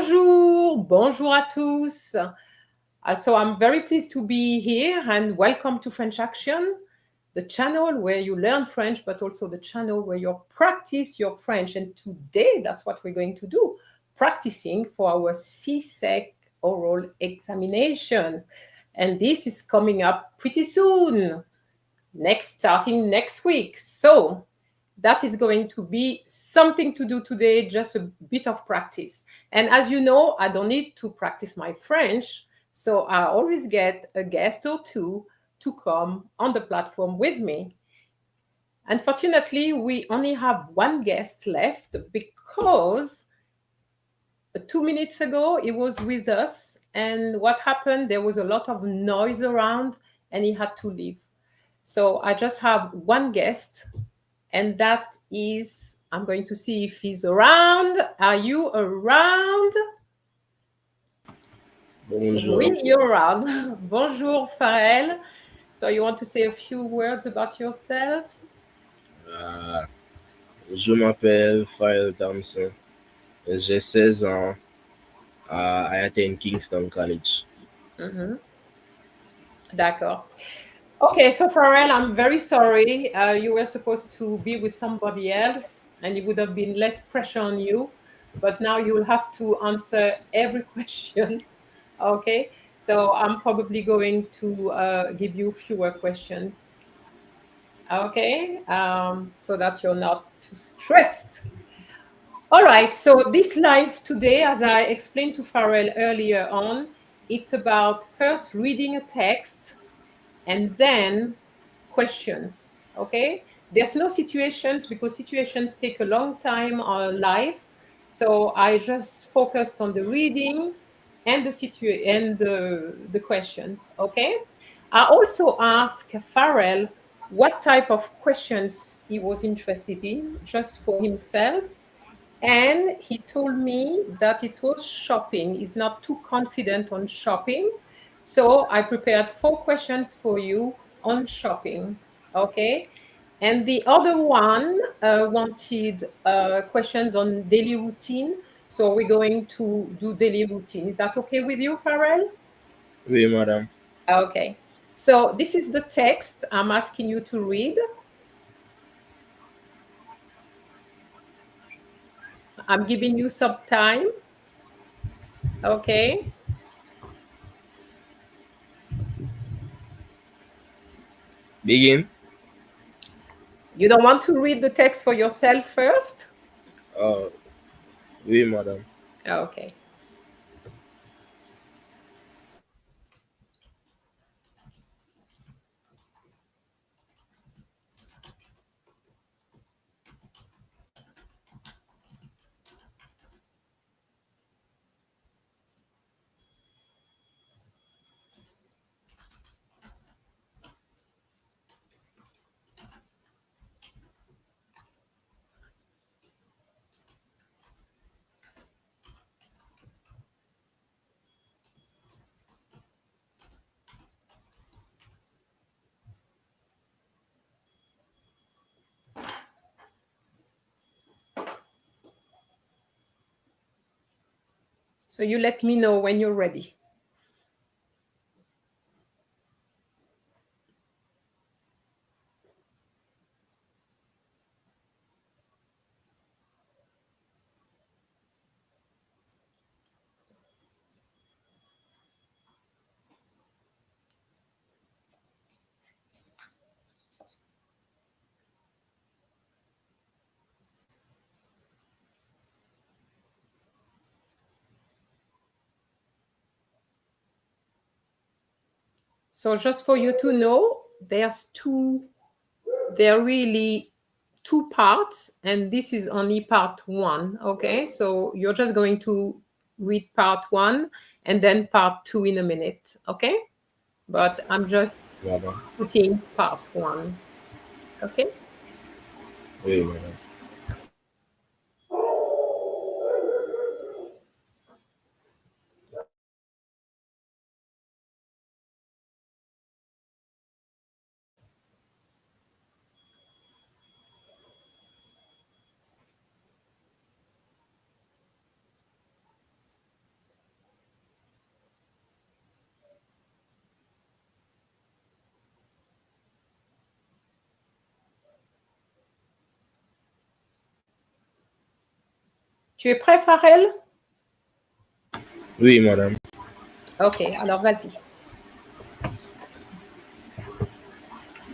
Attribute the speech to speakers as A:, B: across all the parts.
A: Bonjour à tous. So I'm very pleased to be here and welcome to French Action, the channel where you learn French, but also the channel where you practice your French. And today, that's what we're going to do, practicing for our CSEC oral examination. And this is coming up pretty soon, starting next week. So that is going to be something to do today, just a bit of practice. And as you know, I don't need to practice my French, so I always get a guest or two to come on the platform with me. Unfortunately, we only have one guest left because 2 minutes ago he was with us, and what happened, there was a lot of noise around and he had to leave. So I just have one guest, and that is, I'm going to see if he's around. Are you around?
B: Bonjour.
A: Oui, you're around. Bonjour, Farel. So you want to say a few words about yourselves?
B: Euh, je m'appelle Fael Thompson. J'ai 16 ans. I attend Kingston College.
A: Mhm. D'accord. Okay, so Farel, I'm very sorry. You were supposed to be with somebody else and it would have been less pressure on you. But now you'll have to answer every question. Okay, so I'm probably going to give you fewer questions. Okay, so that you're not too stressed. All right, so this live today, as I explained to Farrell earlier on, it's about first reading a text and then questions. Okay, there's no situations because situations take a long time live. So I just focused on the reading and the questions. Okay, I also asked Farrell what type of questions he was interested in just for himself, and he told me that it was shopping. He's not too confident on shopping. So I prepared 4 questions for you on shopping. Okay. And the other one wanted questions on daily routine. So we're going to do daily routine. Is that okay with you, Farrell?
B: Oui, madame.
A: Okay. So this is the text I'm asking you to read. I'm giving you some time. Okay.
B: Begin.
A: You don't want to read the text for yourself first?
B: Uh, oui, madame.
A: Okay. So you let me know when you're ready. So just for you to know, there are really two parts, and this is only part one. Okay, so you're just going to read part one and then part two in a minute. Okay, but I'm just
B: Madame.
A: putting part one. Okay.
B: Oui, madame.
A: Tu es prêt, Farel?
B: Oui, madame.
A: Ok, alors vas-y.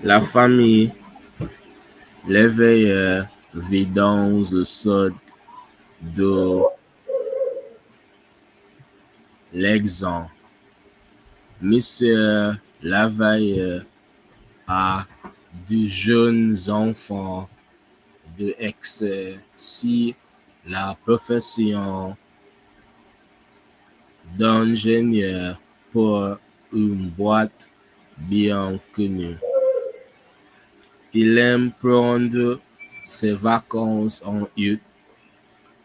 B: La famille, les veilleurs vidant le sod de l'exemple. Monsieur Lavailleur a de jeunes enfants de exercer la profession d'ingénieur pour une boîte bien connue. Il aime prendre ses vacances en août.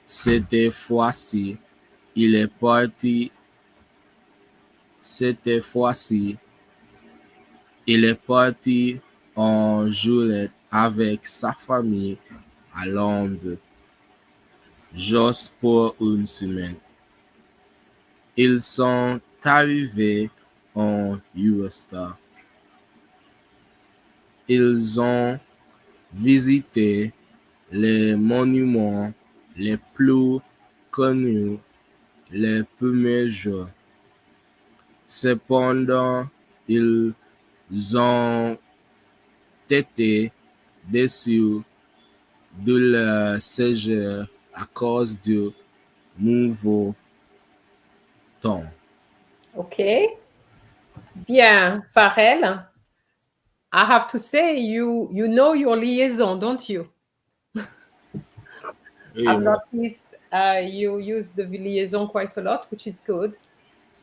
B: Cette fois-ci, il est parti. Cette fois-ci, il est parti en juillet avec sa famille à Londres, juste pour une semaine. Ils sont arrivés en Eurostar. Ils ont visité les monuments les plus connus les premiers jours. Cependant, ils ont été déçus de leur séjour à cause du nouveau temps.
A: Ok. Bien, Farel. I have to say, you know your liaison, don't you?
B: Oui,
A: I've noticed you use the liaison quite a lot, which is good.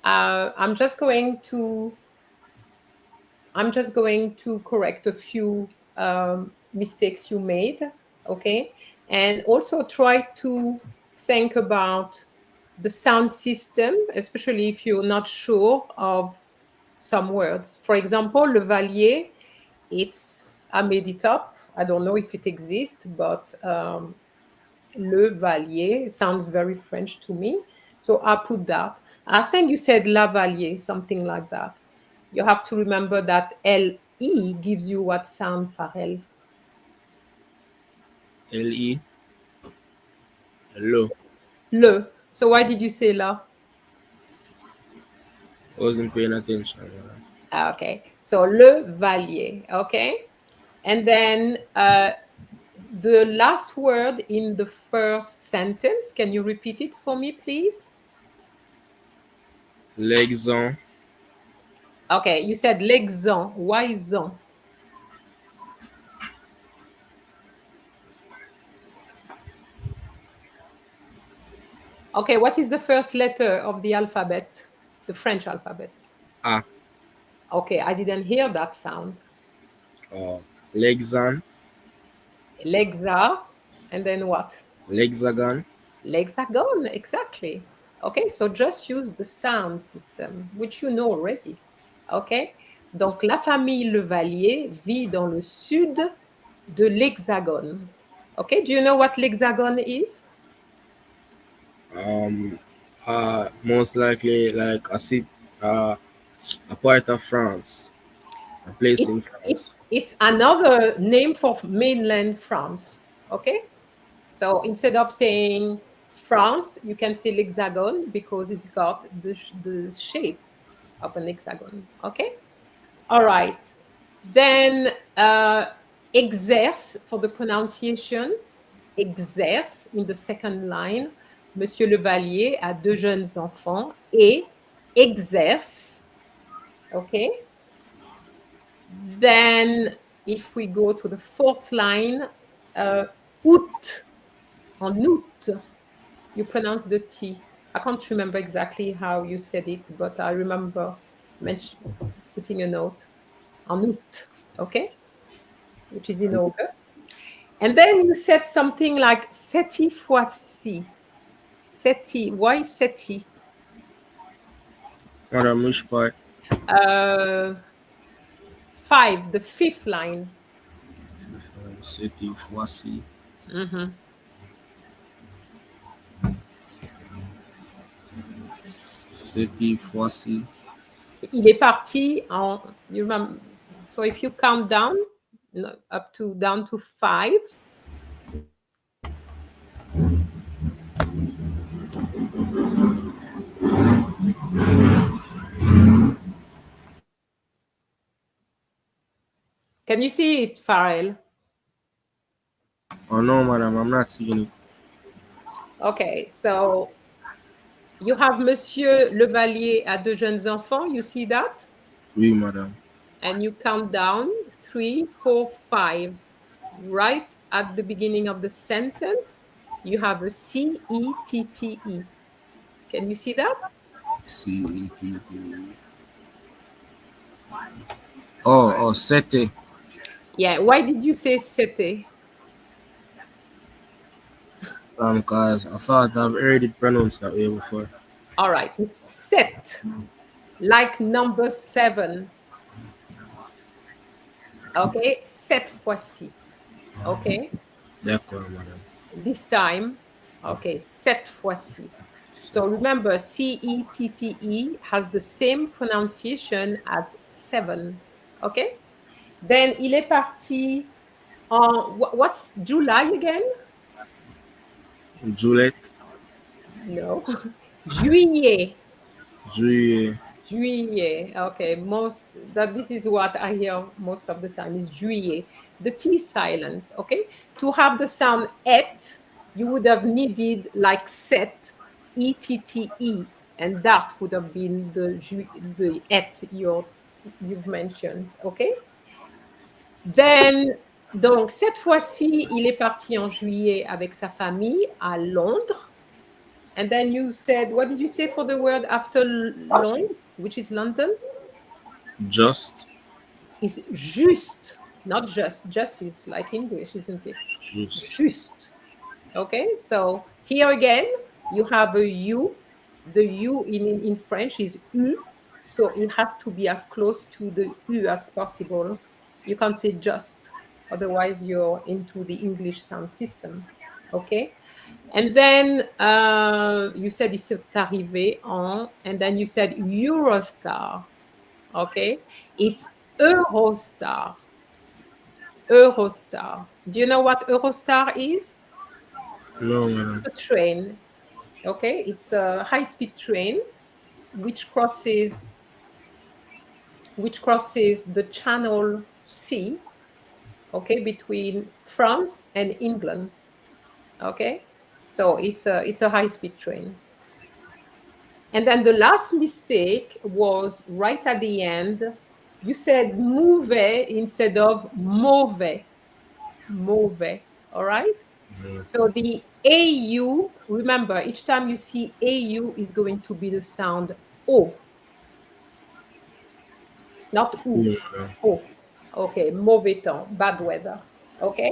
A: I'm just going to correct a few mistakes you made, okay? And also try to think about the sound system, especially if you're not sure of some words. For example, le valier, I made it up. I don't know if it exists, but le valier sounds very French to me. So I put that. I think you said la valier, something like that. You have to remember that LE gives you what sound, Farel?
B: L-I, lo.
A: Le. So why did you say la?
B: Wasn't paying attention.
A: Okay. So le valier. Okay. And then the last word in the first sentence, can you repeat it for me, please?
B: L'exemple,
A: Okay. You said l'exemple. Why zon? Okay, what is the first letter of the alphabet, the French alphabet?
B: A.
A: Okay, I didn't hear that sound.
B: L'hexane,
A: Lexa, and then what?
B: l'hexagone,
A: Lexagon, exactly. Okay, so just use the sound system, which you know already. Okay, donc la famille Levalier vit dans le sud de l'Hexagone. Okay, do you know what l'Hexagone is?
B: most likely like a part of France, a place in France.
A: It's another name for mainland France. Okay, so instead of saying France, you can say l'hexagone because it's got the shape of an hexagon. Okay, all right. Then exerce for the pronunciation. Exerce in the second line. Monsieur Levalier a deux jeunes enfants et exerce. Okay. Then, if we go to the fourth line, août, en août, you pronounce the T. I can't remember exactly how you said it, but I remember putting a note. En août, okay? Which is in August. And then you said something like cette fois-ci. Cette, why cette?
B: Madame, which part?
A: 5, the fifth line.
B: Cette fois-ci.
A: Mhm.
B: Cette fois-ci.
A: Il est parti en. You remember, so if you count down down to 5. Can you see it, Farrell?
B: Oh no, madam, I'm not seeing it.
A: Okay, so you have Monsieur Levalier a deux jeunes enfants. You see that?
B: Oui, madam.
A: And you count down three, four, five. Right at the beginning of the sentence, you have a CETTE. Can you see that?
B: CETT. Oh, sete.
A: Yeah. Why did you say c'était?
B: Cause I thought I've heard it pronounced that way before.
A: All right. It's set, like number seven. Okay. Cette fois-ci. Okay.
B: D'accord, madam.
A: This time. Okay. Cette fois-ci. So remember, CETTE has the same pronunciation as seven. Okay. Then il est parti en, what's July again?
B: Juliet,
A: No. Juillet.
B: juillet,
A: Juillet. Okay. Most that this is what I hear most of the time is juillet. The T silent. Okay. To have the sound et, you would have needed like set, ETTE, and that would have been the et you've mentioned. Okay. Then, donc, cette fois-ci, il est parti en juillet avec sa famille à Londres. And then you said, what did you say for the word after Londres, which is London?
B: just,
A: Is juste, not just. Just is like English, isn't it?
B: just,
A: Juste. Okay, so here again, you have a U. The U in French is U, so it has to be as close to the U as possible. You can't say just, otherwise you're into the English sound system. Okay, and then you said it's arrivé en, and then you said Eurostar. Okay, it's Eurostar. Eurostar. Do you know what Eurostar is?
B: no,
A: It's
B: madam.
A: a train. Okay, it's a high-speed train which crosses the Channel Sea. Okay, between France and England. Okay, so it's a high-speed train. And then the last mistake was right at the end. You said mauvais instead of mauvais. Mauvais. All right. So the AU, remember, each time you see AU is going to be the sound O, not U.
B: Oui, madam.
A: O. Okay, mauvais temps, bad weather. Okay.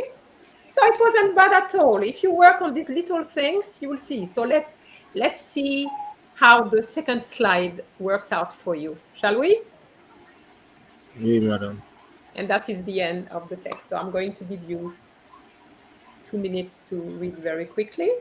A: So it wasn't bad at all. If you work on these little things, you will see. So let's see how the second slide works out for you. Shall we?
B: Oui, madam.
A: And that is the end of the text. So I'm going to give you 2 minutes to read very quickly.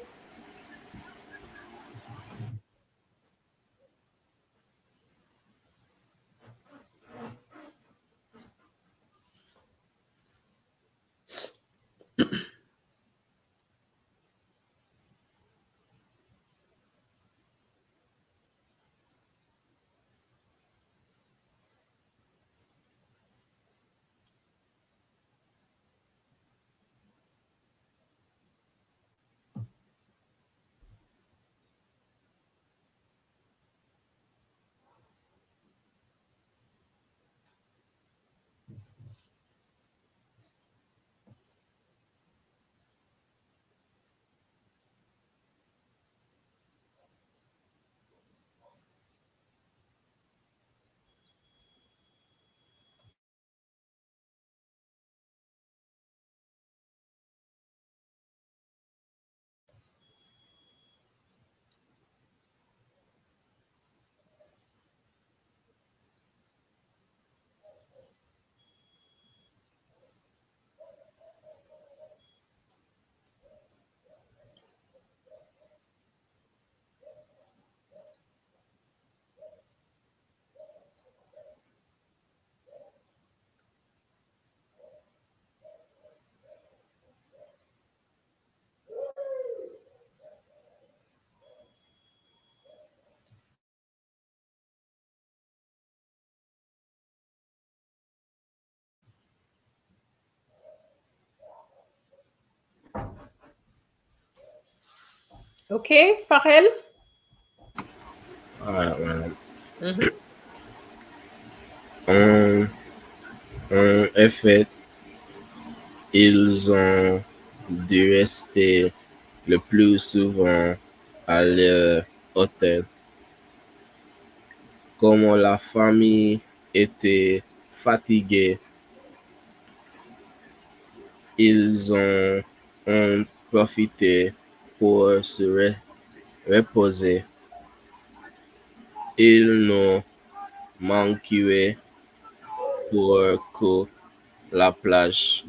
A: Okay, Farel?
B: Alright, madame.
A: Mhm.
B: En, en effet, ils ont dû rester le plus souvent à leur hôtel. Comme la famille était fatiguée, ils ont profité pour se reposer. Ils n'ont manqué pour que la plage.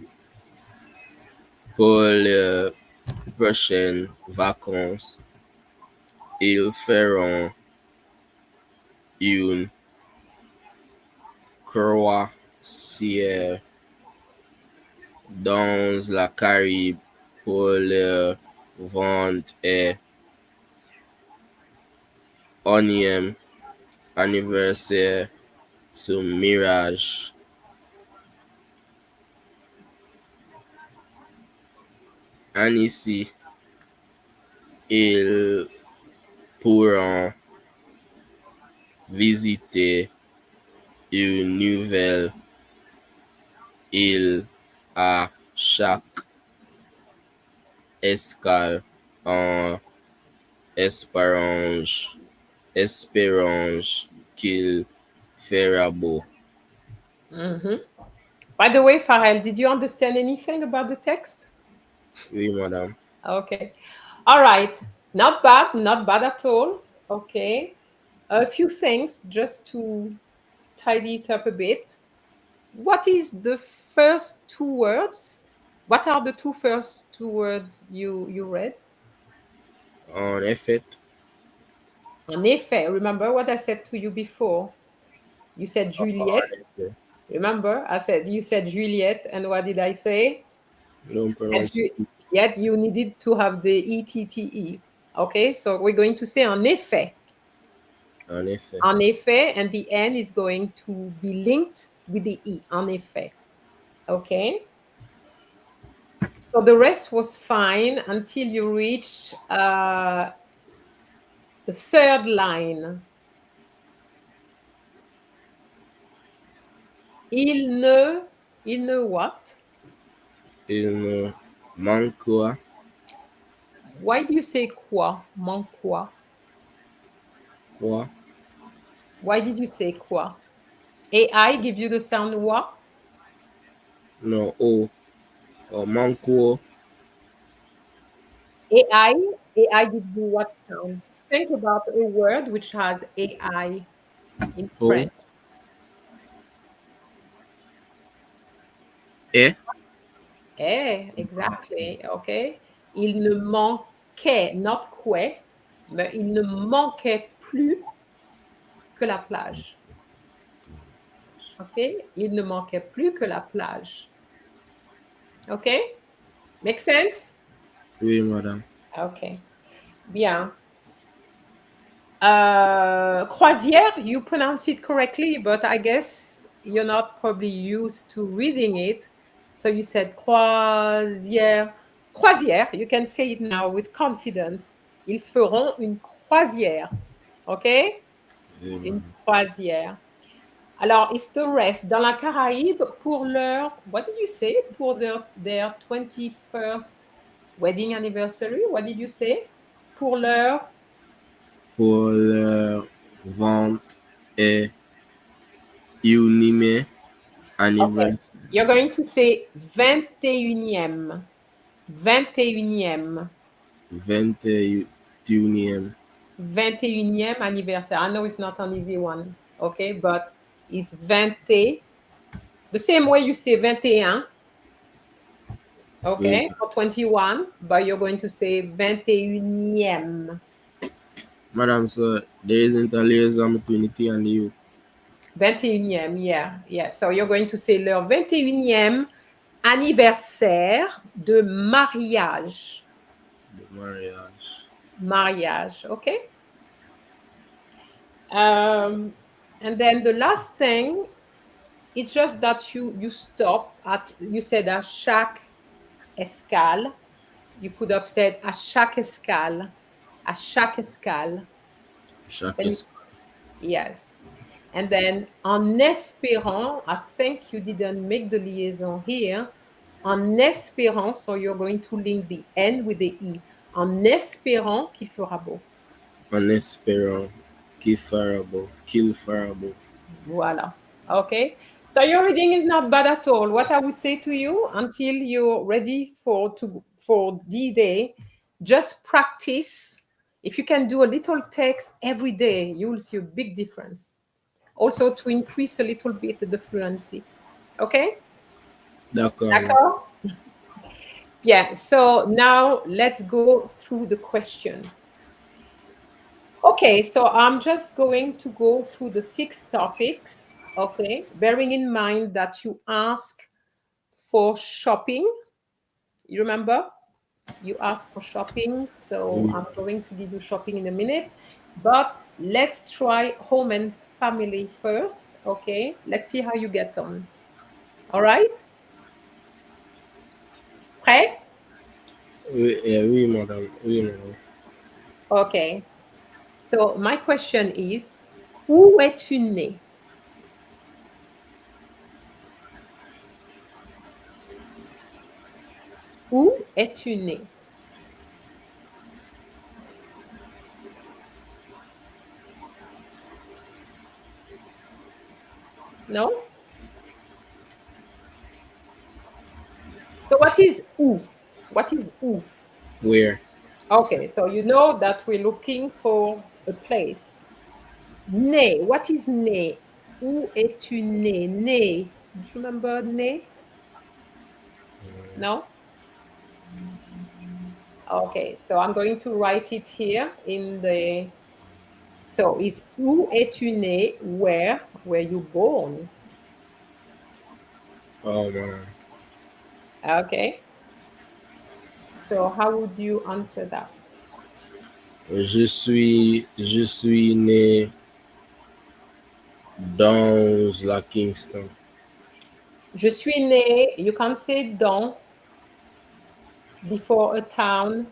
B: Pour les prochaines vacances, ils feront une croisière dans la Caraïbe pour leur 21e anniversaire sur Mirage. Ainsi, ils pourront visiter une nouvelle île à chaque escale en espérant qu'il fera beau.
A: Mhm. By the way, Farel, did you understand anything about the text?
B: Oui, madame.
A: Okay. All right. Not bad, not bad at all. Okay. A few things just to tidy it up a bit. What is the first two words? What are the first two words you read?
B: En effet,
A: En effet, remember what I said to you before? You said
B: en
A: Juliet.
B: effet,
A: Remember, I said you said Juliet, and what did I say?
B: nous
A: And
B: prononçons
A: yet you needed to have the ETTE. Okay, so we're going to say en effet.
B: en effet.
A: En effet, and the N is going to be linked with the E. En effet. Okay. So the rest was fine until you reached the third line. Il ne what?
B: Il ne manquera
A: Why do you say quoi? Manque quoi?
B: quoi?
A: Why did you say quoi? AI give you the sound what?
B: Non, oh, manquera,
A: AI, AI gives you what sound? Think about a word which has AI in
B: oh,
A: French.
B: et,
A: Eh, exactly. Okay. Il ne manquait, not quoi, mais il ne manquait plus que la plage. OK? Il ne manquait plus que la plage. OK? Make sense?
B: oui, madame.
A: OK. Bien. Croisière, you pronounce it correctly, but I guess you're not probably used to reading it. So you said croisière. Croisière, you can say it now with confidence. Ils feront une croisière. OK?
B: Oui,
A: Une
B: madame.
A: croisière. Alors, it's the rest. Dans la Caraïbe, pour leur, what did you say? Pour their 21st wedding anniversary, what did you say? Pour leur
B: Pour leur vente et unime
A: Okay.
B: anniversaire,
A: You're going to say 21e. 21e.
B: 21e
A: 21e anniversaire. I know it's not an easy one. Okay. But it's 20. The same way you say 21.
B: oui.
A: Okay. For 21. But you're going to say 21e.
B: Madame, so there isn't a liaison between the T and the U.
A: 21e. Yeah. Yeah. So you're going to say leur 21e anniversaire de mariage.
B: The mariage.
A: Mariage. Okay. Um, and then the last thing, it's just that you stop at, you said à chaque escale. You could have said à chaque escale. À chaque escale.
B: chaque
A: Then,
B: escale.
A: yes. And then, en espérant, I think you didn't make the liaison here. En espérant, so you're going to link the N with the E. En espérant qu'il fera beau.
B: En espérant qu'il fera beau.
A: Voila. Okay. So your reading is not bad at all. What I would say to you until you're ready for D-Day, just practice. If you can do a little text every day, you will see a big difference. Also to increase a little bit the fluency. Okay?
B: D'accord.
A: D'accord? Yeah. So now let's go through the questions. Okay, so I'm just going to go through the 6 topics, okay, bearing in mind that you ask for shopping. You remember? You asked for shopping, so
B: Oui.
A: I'm going to give you shopping in a minute. But let's try home and family first, okay? Let's see how you get on. All right? Prêt?
B: Oui, oui, madame. Oui, madame.
A: Okay. So my question is, où es-tu né? Où es-tu né? No? So what is où? What is où?
B: Where?
A: Okay, so you know that we're looking for a place. Né, what is né? Où es-tu né? Né. Do you remember né? No? Okay, so I'm going to write it here in the. So is où es-tu né? Where were you born?
B: Oh, madame.
A: Okay. So how would you answer that?
B: Je suis né dans la Kingston.
A: Je suis né, you can say dans before a town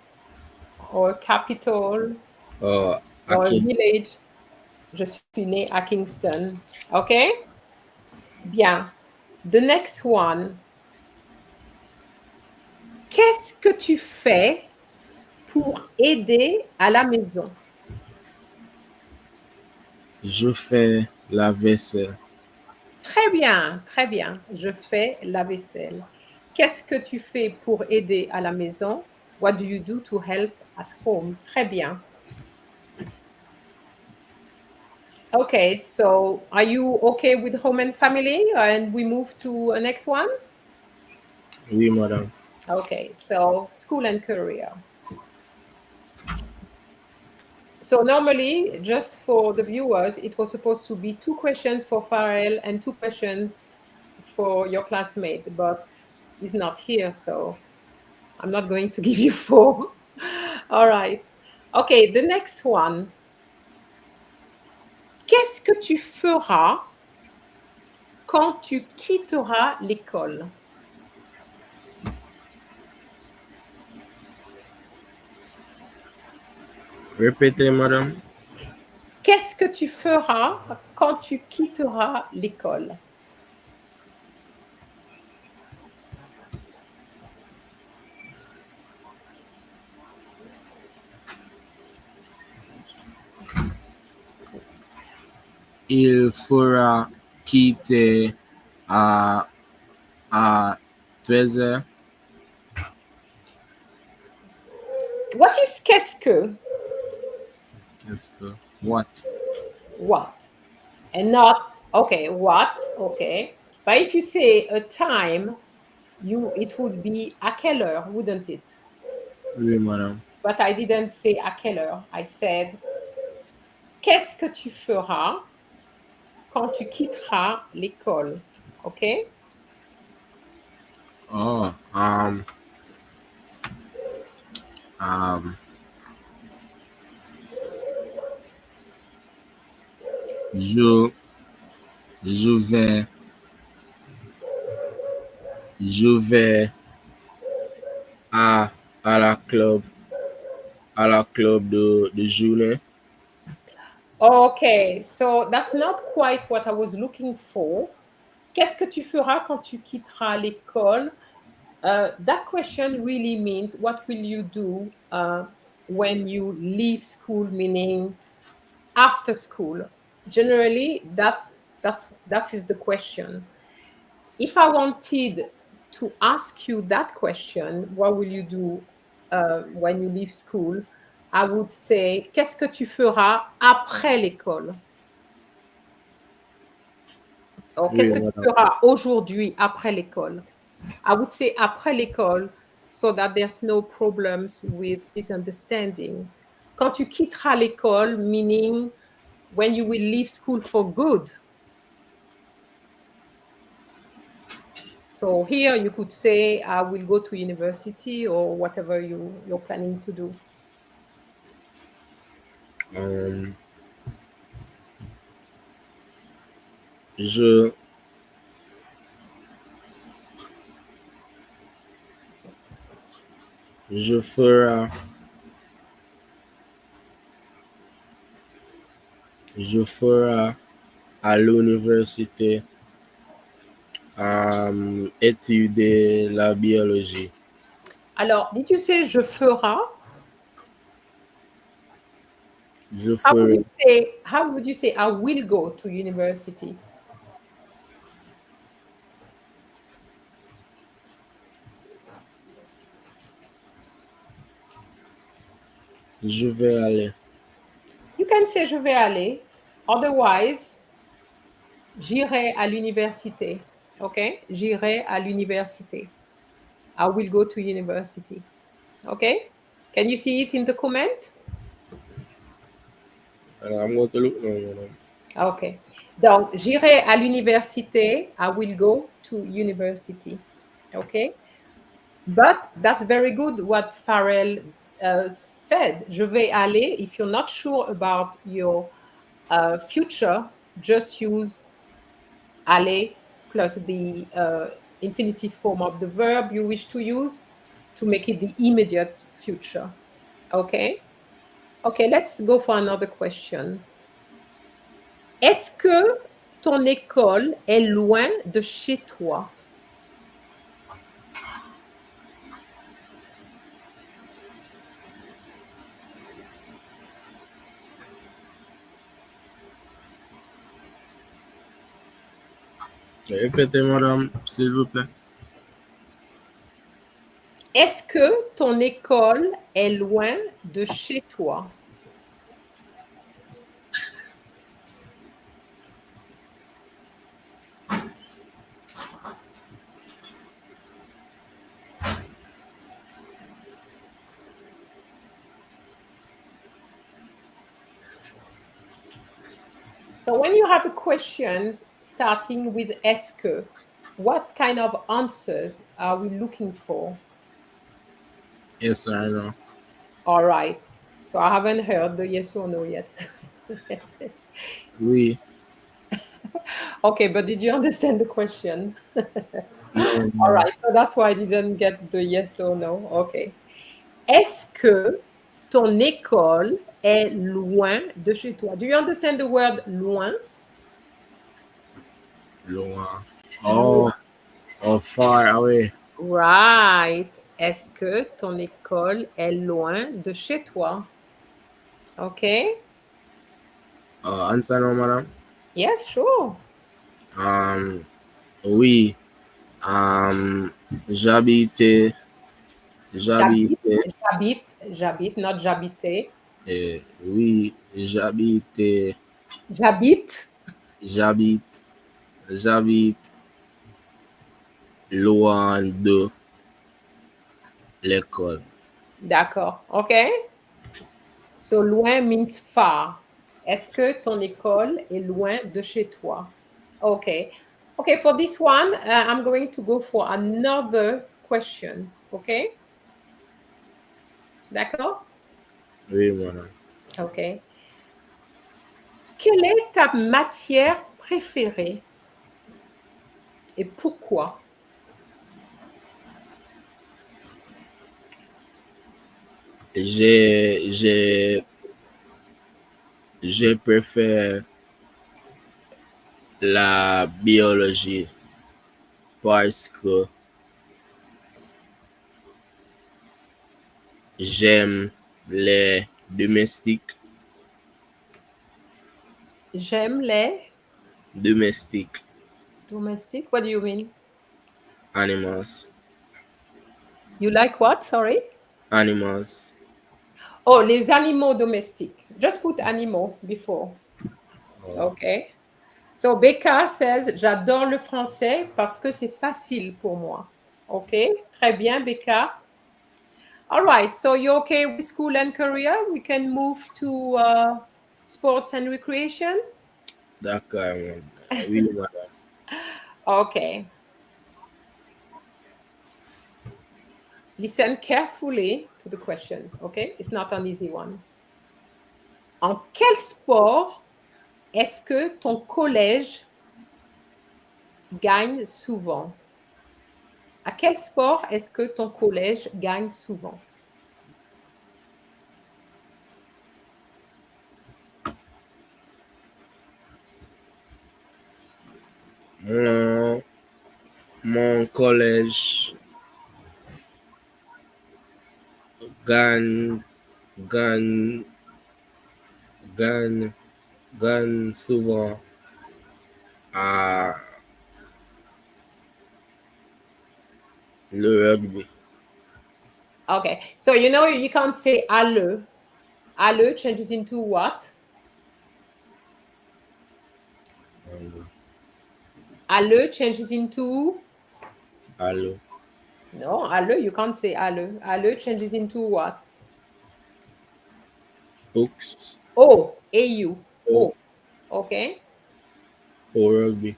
A: or a capital
B: À
A: or a
B: Kingston.
A: village. Je suis né à Kingston. OK? Bien. The next one. Qu'est-ce que tu fais pour aider à la maison?
B: Je fais la vaisselle.
A: Très bien, très bien. Je fais la vaisselle. Qu'est-ce que tu fais pour aider à la maison? What do you do to help at home? Très bien. Okay, so are you okay with home and family? And we move to a next one?
B: Oui, madame.
A: Okay, so school and career. So normally, just for the viewers, it was supposed to be 2 questions for Farrell and 2 questions for your classmate, but he's not here, so I'm not going to give you 4. All right. Okay, the next one. Qu'est-ce que tu feras quand tu quitteras l'école?
B: Répétez, madame.
A: Qu'est-ce que tu feras quand tu quitteras l'école?
B: Il faudra quitter à, à 13 heures.
A: What is qu'est-ce que?
B: Qu'est-ce que? What?
A: What? And not, okay, what? Okay. But if you say a time, it would be à quelle heure, wouldn't it?
B: Oui, madame.
A: But I didn't say à quelle heure. I said, qu'est-ce que tu feras quand tu quitteras l'école? Okay?
B: Oh, um, je, je vais, je vais à la club à la club de journée.
A: Okay, so that's not quite what I was looking for. Qu'est-ce que tu feras quand tu quitteras l'école? That question really means what will you do when you leave school, meaning after school. Generally, that is the question. If I wanted to ask you that question, what will you do when you leave school? I would say, qu'est-ce que tu feras après l'école? Or,
B: Oui,
A: qu'est-ce que tu
B: madame.
A: feras aujourd'hui après l'école? I would say après l'école so that there's no problems with misunderstanding. Quand tu quitteras l'école, meaning when you will leave school for good. So here you could say, I will go to university or whatever you're planning to do.
B: Euh, je, je ferai, je ferai à l'université étudier la biologie.
A: Alors, did you say je ferai?
B: Je
A: How would
B: ferai,
A: you say, how would you say I will go to university?
B: je vais aller.
A: You can say je vais aller. Otherwise, j'irai à l'université. Okay? J'irai à l'université. I will go to university. Okay? Can you see it in the comment?
B: I'm going to look now, madam.
A: Okay. Donc, j'irai à l'université. I will go to university. Okay? But that's very good what Farrell said. Je vais aller. If you're not sure about your future, just use aller plus the infinitive form of the verb you wish to use to make it the immediate future. Okay? Okay, let's go for another question. Est-ce que ton école est loin de chez toi?
B: Répétez, madame, s'il vous plaît.
A: Est-ce que ton école est loin de chez toi? So when you have a question starting with est-ce que, what kind of answers are we looking for?
B: Yes, I know.
A: All right. So I haven't heard the yes or no yet.
B: Oui,
A: Okay, but did you understand the question?
B: non,
A: All
B: madame.
A: right. So that's why I didn't get the yes or no. Okay. Est-ce que ton école est loin de chez toi? Do you understand the word loin?
B: Loin.
A: Loin.
B: Oh, oh, far away.
A: Right. Est-ce que ton école est loin de chez toi? Okay.
B: Answer now, madame.
A: Yes, sure.
B: Um, oui. Um, j'habite,
A: J'habite,
B: j'habite,
A: j'habite, not j'habitais.
B: oui, j'habite,
A: J'habite.
B: j'habite, j'habite loin de l'école.
A: D'accord. Okay. So loin means far. Est-ce que ton école est loin de chez toi? Okay. Okay, for this one, I'm going to go for another questions. Okay? D'accord?
B: Oui, madame.
A: Okay. Quelle est ta matière préférée et pourquoi?
B: J'ai, j'ai, je préfère la biologie parce que j'aime les domestiques,
A: J'aime les
B: domestiques
A: domestiques. What do you mean?
B: animals,
A: You like what? Sorry.
B: animals.
A: Oh, les animaux domestiques. Just put animaux before. Okay. So Becca says, j'adore le français parce que c'est facile pour moi. OK, très bien, Becca. All right, so you're okay with school and career? We can move to sports and recreation.
B: D'accord, oui, madame.
A: Okay. Listen carefully to the question, okay? It's not an easy one. En quel sport est-ce que ton collège gagne souvent? À quel sport est-ce que ton collège gagne souvent?
B: Mon, mon collège gagne, gagne, gagne, gagne souvent à le rugby.
A: Okay, so you know you can't say alle. Alle changes into what? Alle changes into
B: Allô,
A: no, alle you can't say alle. Alle changes into what?
B: Hawks,
A: Oh, au.
B: au,
A: Oh, okay.
B: au rugby.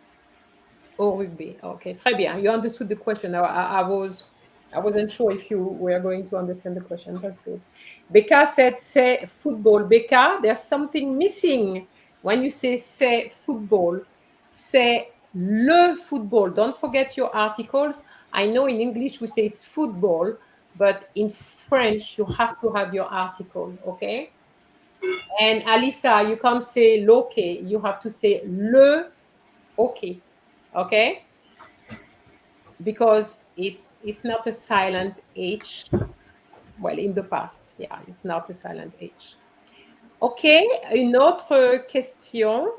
A: Au rugby. Okay, très bien. You understood the question. I wasn't sure if you were going to understand the question. That's good. Becca said say football. Becca, there's something missing when you say football. Say le football. Don't forget your articles. I know in English we say it's football, but in French you have to have your article. Okay. And Alisa, you can't say loke. You have to say le okay. Okay, because it's not a silent H. Well, in the past, yeah, it's not a silent H. Ok, une autre question.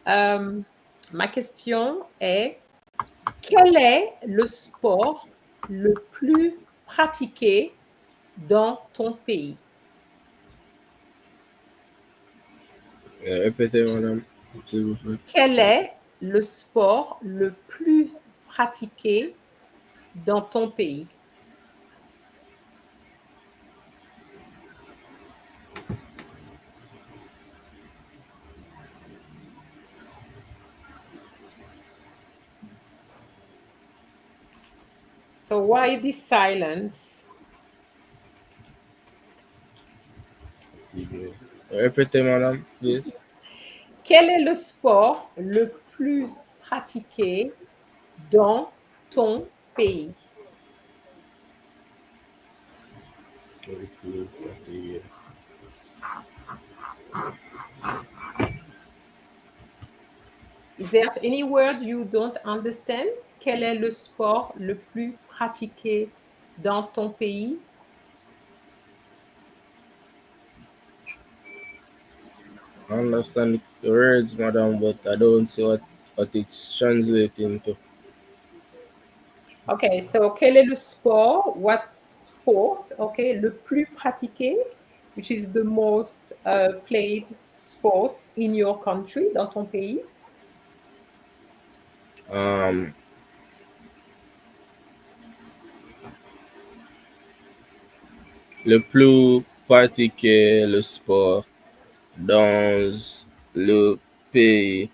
A: Ma question est, quel est le sport le plus pratiqué dans ton pays?
B: Répétez, madame, s'il vous plaît.
A: Quel est le sport le plus pratiqué dans ton pays? So why this silence?
B: Répétez, madame, please.
A: Quel est le sport le plus pratiqué dans ton pays? Is there any word you don't understand? Quel est le sport le plus pratiqué dans ton pays?
B: I understand the words, madam, but I don't see what it's translating to.
A: Okay, so quel est le sport? What sport? Okay, le plus pratiqué, which is the most played sport in your country, dans ton pays?
B: Um, le plus pratiqué le sport dans le pays,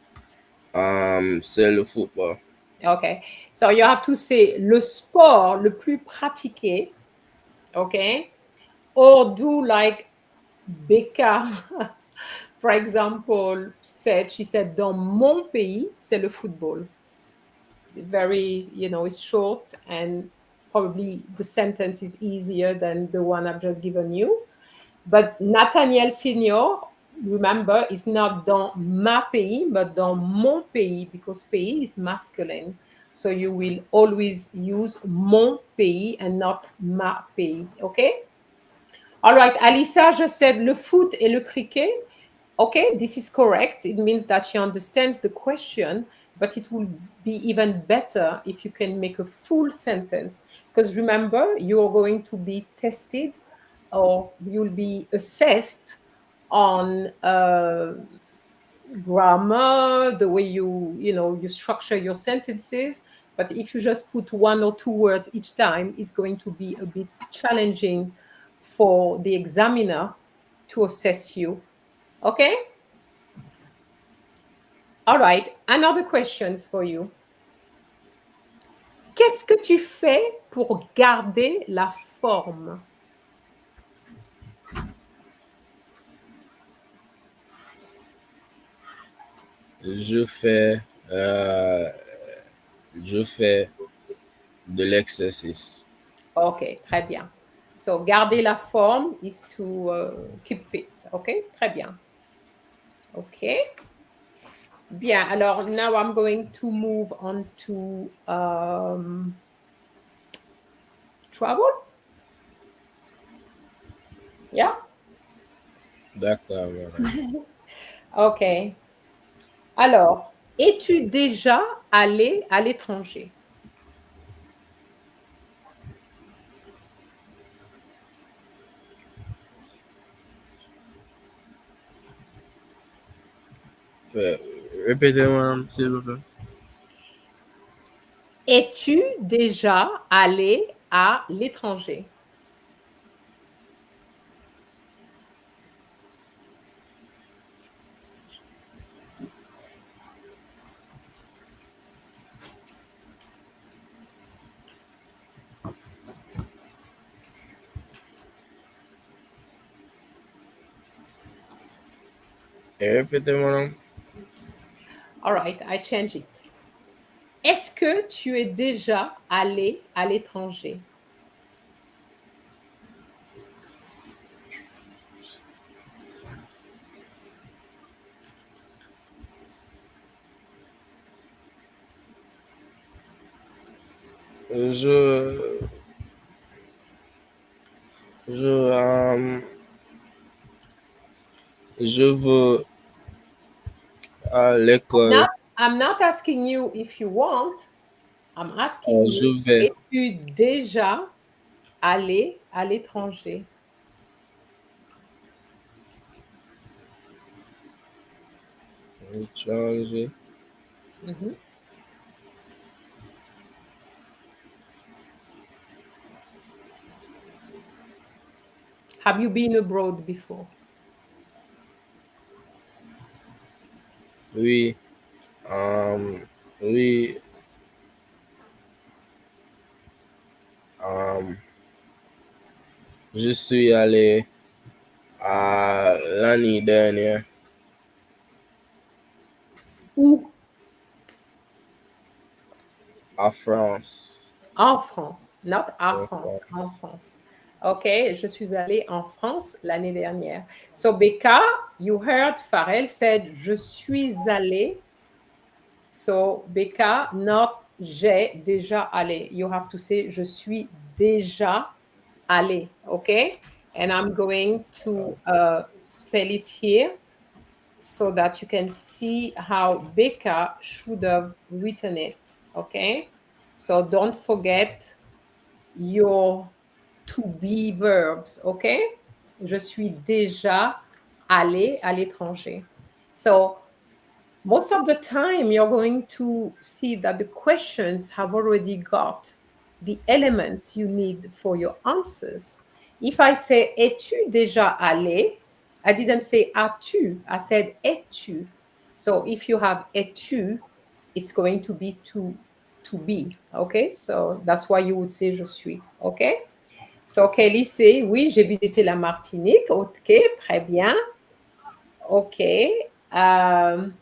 B: c'est le football.
A: Okay, so you have to say le sport le plus pratiqué, okay? Or do like Becca, for example, said, she said, dans mon pays, c'est le football. Very, it's short and probably the sentence is easier than the one I've just given you. But Nathaniel Senior, remember, is not dans ma pays, but dans mon pays, because pays is masculine. So you will always use mon pays and not ma pays. Okay? All right, Alisa just said le foot et le cricket. Okay, this is correct. It means that she understands the question, but it will be even better if you can make a full sentence. Because remember, you're going to be tested or you'll be assessed on grammar, the way you structure your sentences. But if you just put one or two words each time, it's going to be a bit challenging for the examiner to assess you. Okay? All right, another question for you. Qu'est-ce que tu fais pour garder la forme?
B: Je fais, euh, je fais de l'exercice.
A: Ok, très bien. So, garder la forme is to keep fit. Ok, très bien. Ok. Bien, alors now I'm going to move on to travel. Yeah?
B: D'accord, madame.
A: Ok. Alors, es-tu déjà allé à l'étranger?
B: Euh, Répétez-moi, madame, s'il vous plaît.
A: Es-tu déjà allé à l'étranger?
B: Et répétez-moi, madame.
A: All right, I change it. Est-ce que tu es déjà allé à l'étranger?
B: Je, je, je veux à l'école.
A: I'm not asking you if you want. I'm asking
B: Je
A: you,
B: vais
A: es-tu déjà allé à l'étranger?
B: changer.
A: Mhm. Have you been abroad before?
B: Oui, euh, oui, euh, je suis allé à l'année dernière
A: Où?
B: à France.
A: En France, not à
B: En
A: France, en
B: France.
A: France. OK, je suis allée en France l'année dernière. So, Becca, you heard Farel said, je suis allée. So, Becca, not j'ai déjà allé. You have to say, je suis déjà allée. OK? And I'm going to spell it here so that you can see how Becca should have written it. Okay? So don't forget your to be verbs. Okay? Je suis déjà allé à l'étranger. So most of the time, you're going to see that the questions have already got the elements you need for your answers. If I say, es-tu déjà allé? I didn't say, as-tu? I said, es-tu? So if you have es-tu, it's going to be to be. Okay? So that's why you would say, je suis. Okay? So Kelly say, oui, j'ai visité la Martinique. Okay, très bien. Okay. The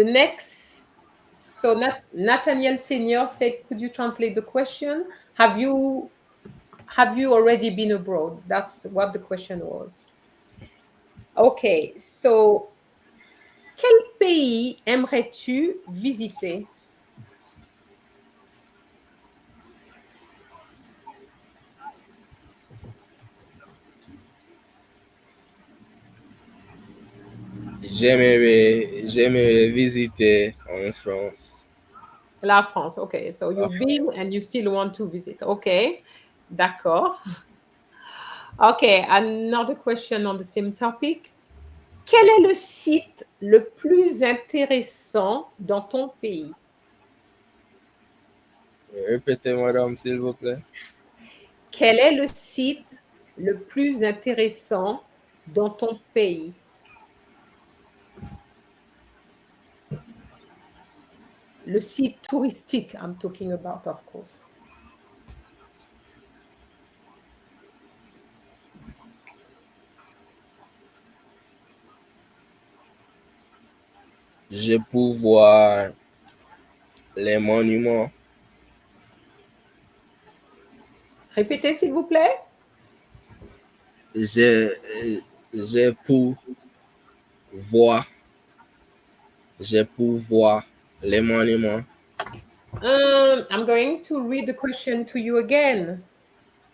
A: next, So Nathaniel Senior said, could you translate the question? Have you already been abroad? That's what the question was. Okay, so quel pays aimerais-tu visiter?
B: J'aimerais visiter en France.
A: La France. Okay, so you've been and you still want to visit. Okay, d'accord. Okay, another question on the same topic. Quel est le site le plus intéressant dans ton pays?
B: Répétez, madame, s'il vous plaît.
A: Quel est le site le plus intéressant dans ton pays? Le site touristique, I'm talking about, of course.
B: Je peux voir les monuments.
A: Répétez, s'il vous plaît.
B: Je, je peux voir, je peux voir les monuments.
A: I'm going to read the question to you again.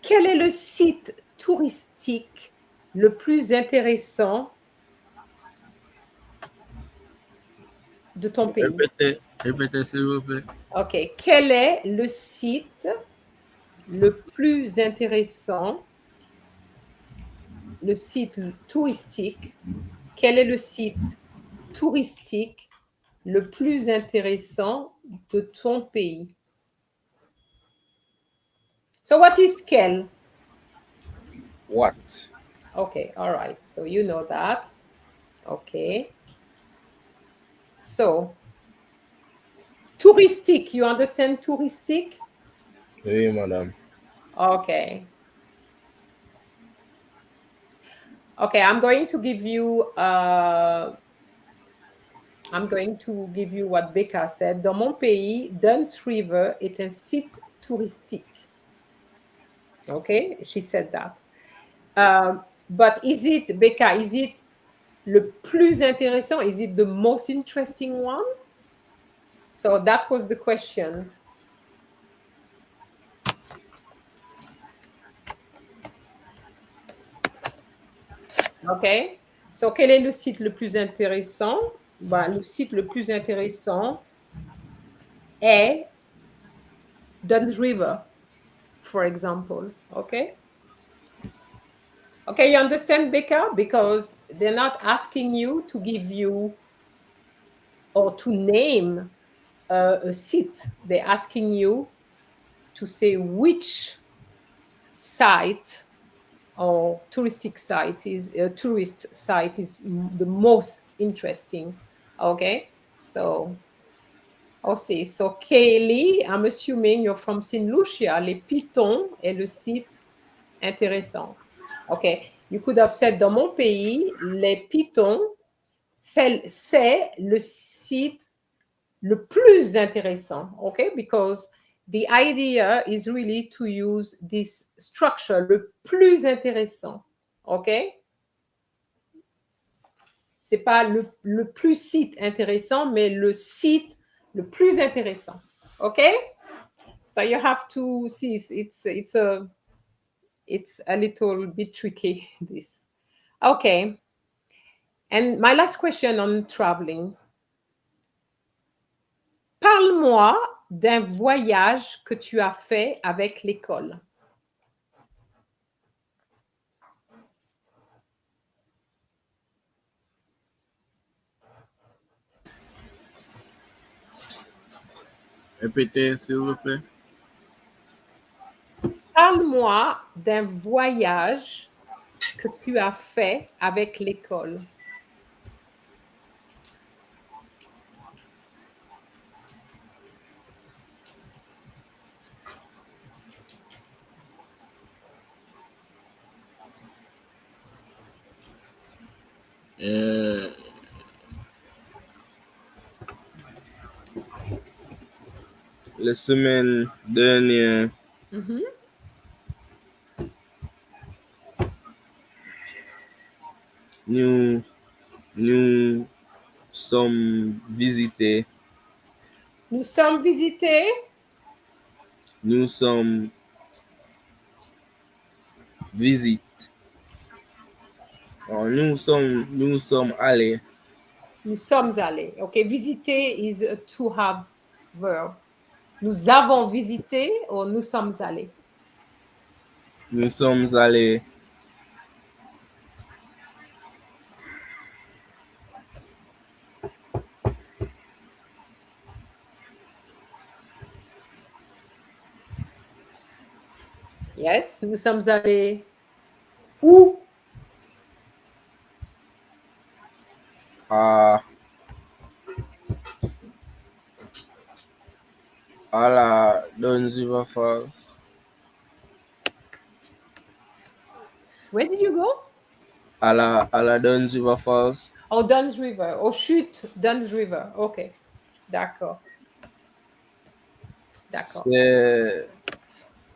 A: Quel est le site touristique le plus intéressant de ton pays?
B: Répétez, s'il vous plaît.
A: OK. Quel est le site le plus intéressant, le site touristique? Quel est le site touristique le plus intéressant de ton pays? So what is quel?
B: What?
A: Okay, all right. So you know that. Okay. So touristique, you understand touristique?
B: Oui, madame.
A: Okay. Okay, I'm going to give you what Becca said. Dans mon pays, Duns River est un site touristique. Okay, she said that. But is it, Becca, is it le plus intéressant? Is it the most interesting one? So that was the question. OK. So quel est le site le plus intéressant? Ben, le site le plus intéressant est Duns River, for example. Okay. Okay, you understand, Becca? Because they're not asking you to give you or to name a site. They're asking you to say which site or touristic site is tourist site is the most interesting. Okay, so see. So Kaylee, I'm assuming you're from St. Lucia. Les Pitons est le site intéressant. Okay, you could have said dans mon pays, les Pitons, c'est le site le plus intéressant. Okay, because the idea is really to use this structure, le plus intéressant. OK? C'est pas le plus site intéressant, mais le site le plus intéressant. OK? So you have to see, it's a little bit tricky, this. Okay. And my last question on traveling. Parle-moi d'un voyage que tu as fait avec l'école.
B: Répétez, s'il vous plaît.
A: Parle-moi d'un voyage que tu as fait avec l'école.
B: La semaine dernière,
A: Mhm.
B: nous, nous sommes visités,
A: Nous sommes visités.
B: nous sommes visités, nous sommes allés,
A: Nous sommes allés. OK. Visiter is a to have verb. Nous avons visité ou nous sommes allés.
B: nous sommes allés
A: Yes. Nous sommes allés où?
B: à, à la Donziva Falls,
A: Where did you go?
B: à la Donziva Falls.
A: Au Duns River. Au chute Duns River. OK. D'accord. D'accord.
B: C'est,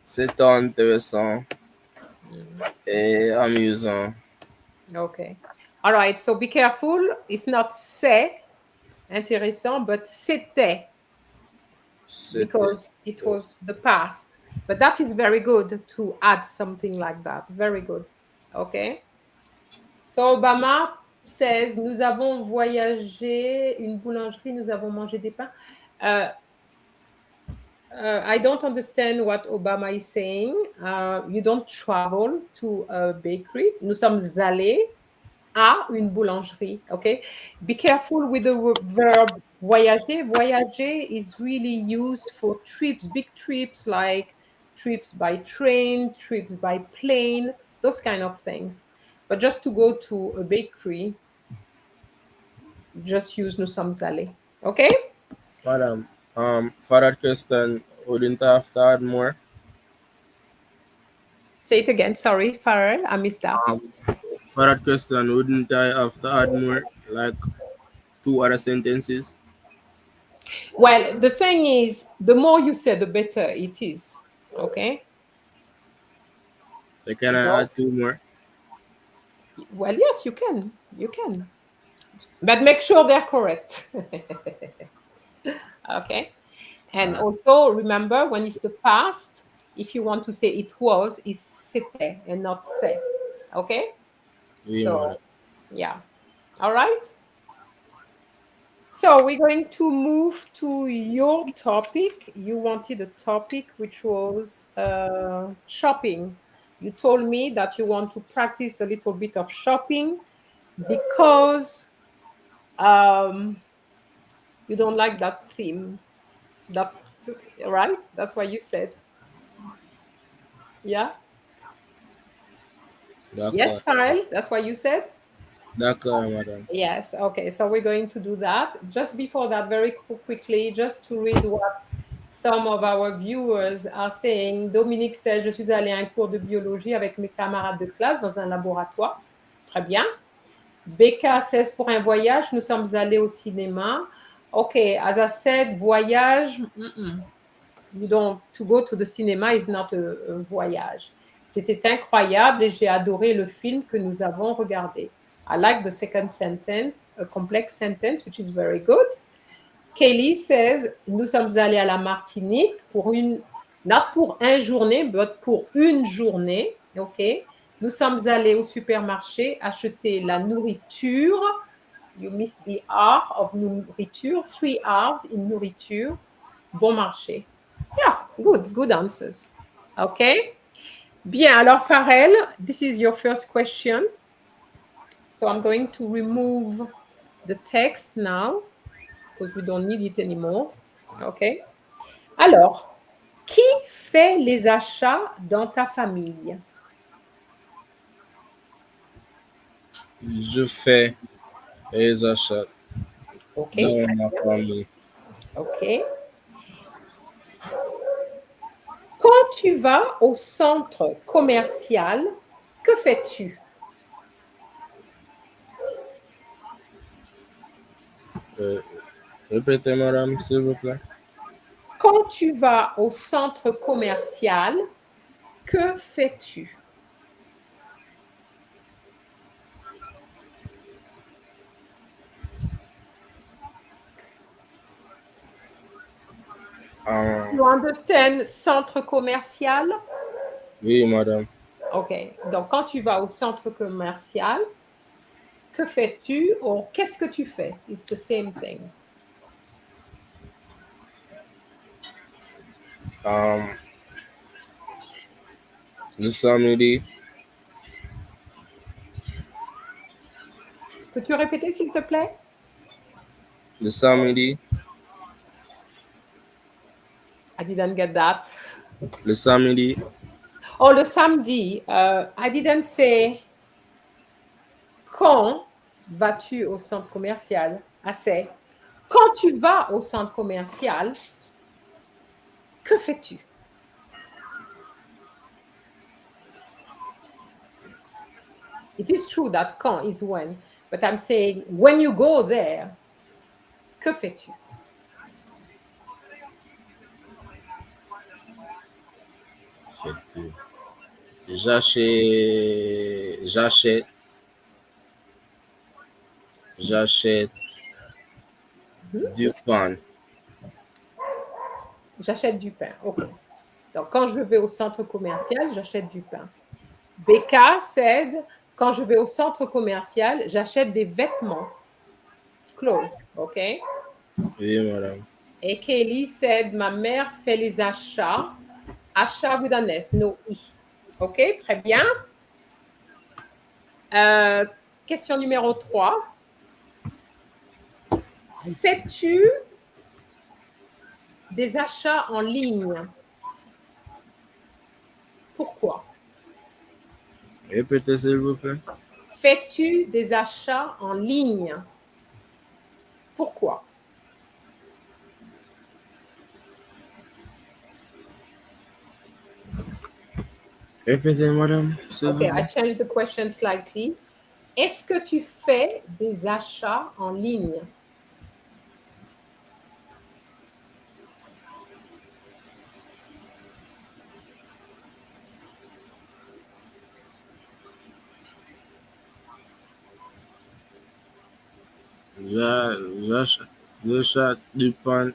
B: c'est intéressant
A: Mhm.
B: et amusant.
A: Okay. All right. So be careful. It's not c'est intéressant, but c'était
B: C'était,
A: because it was the past. But that is very good to add something like that. Very good. Okay. So Obama says, nous avons voyagé, une boulangerie, nous avons mangé des pains. Uh, I don't understand what Obama is saying. You don't travel to a bakery. Nous sommes allés à une boulangerie. Okay. Be careful with the verb voyager. Voyager is really used for trips, big trips like trips by train, trips by plane, those kind of things. But just to go to a bakery, just use nous sommes allés. Okay.
B: Madam, for that question, wouldn't I have to add more?
A: Say it again. Sorry, Farrell. I missed that.
B: Um, for that question, wouldn't I have to add more, like two other sentences?
A: Well, the thing is, the more you say, the better it is. Okay.
B: So can I
A: So,
B: add two more?
A: well, yes, you can. You can. But make sure they're correct. Okay. And
B: Ah,
A: also remember when it's the past, if you want to say it was, it's c'était and not c'est. Okay.
B: oui, madam.
A: So, yeah. All right. So we're going to move to your topic. You wanted a topic which was shopping. You told me that you want to practice a little bit of shopping because you don't like that theme. That's right. That's what you said. Yeah. Yes,
B: D'accord.
A: Farrell. That's what you said.
B: D'accord, madam.
A: Yes. Okay. So we're going to do that. Just before that, very quickly, just to read what some of our viewers are saying. Dominique says, je suis allé à un cours de biologie avec mes camarades de classe dans un laboratoire. Très bien. Becca says, pour un voyage, nous sommes allés au cinéma. Okay. As I said, voyage. You don't, to go to the cinema is not a voyage. C'était incroyable et j'ai adoré le film que nous avons regardé. I like the second sentence, a complex sentence, which is very good. Kelly says, nous sommes allés à la Martinique pour une, not pour une journée, but pour une journée. OK. Nous sommes allés au supermarché acheter la nourriture. You miss the R of nourriture. 3 R's in nourriture. Bon marché. Yeah, good, good answers. Okay. Bien, alors Farrell, this is your first question. So I'm going to remove the text now because we don't need it anymore. Okay. Alors, qui fait les achats dans ta famille?
B: Je fais les achats
A: Okay,
B: dans
A: très
B: ma
A: bien.
B: famille.
A: OK. Quand tu vas au centre commercial, que fais-tu?
B: Euh, Répétez, madame, s'il vous plaît.
A: quand tu vas au centre commercial, que fais-tu? You understand centre commercial?
B: Oui, madame.
A: OK. Donc, quand tu vas au centre commercial, que fais-tu ou qu'est-ce que tu fais? It's the same thing.
B: Um, le samedi,
A: Peux-tu répéter, s'il te plaît?
B: le samedi,
A: I didn't get that.
B: le samedi,
A: Oh, le samedi. I didn't say quand vas-tu au centre commercial. I say quand tu vas au centre commercial, que fais-tu? It is true that quand is when, but I'm saying when you go there, que fais-tu?
B: fais-tu? J'achète du pain.
A: J'achète du pain. OK. Donc, quand je vais au centre commercial, j'achète du pain. Becca said, quand je vais au centre commercial, j'achète des vêtements. Clothes. OK?
B: Oui, madame.
A: Et Kelly said, ma mère fait les achats. Achat with an S, no I. OK? Très bien. Question numéro 3. Fais-tu des achats en ligne? Pourquoi?
B: Répétez, s'il vous plaît.
A: Fais-tu des achats en ligne? Pourquoi?
B: Répétez, madame, s'il vous
A: Okay, I
B: plaît.
A: changed the question slightly. Est-ce que tu fais des achats en ligne?
B: J'achète du pain.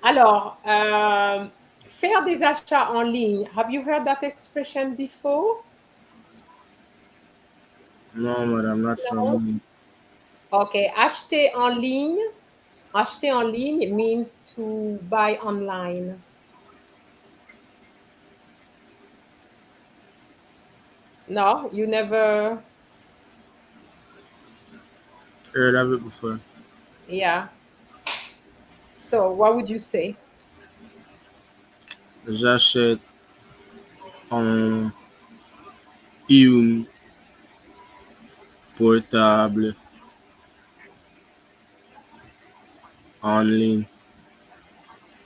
A: Alors, faire des achats en ligne. Have you heard that expression before?
B: Non, madame, not from
A: No.
B: me.
A: Okay, acheter en ligne. Acheter en ligne means to buy online. No, you never.
B: Heard of it before.
A: Yeah. So, what would you say?
B: J'achète un portable en ligne.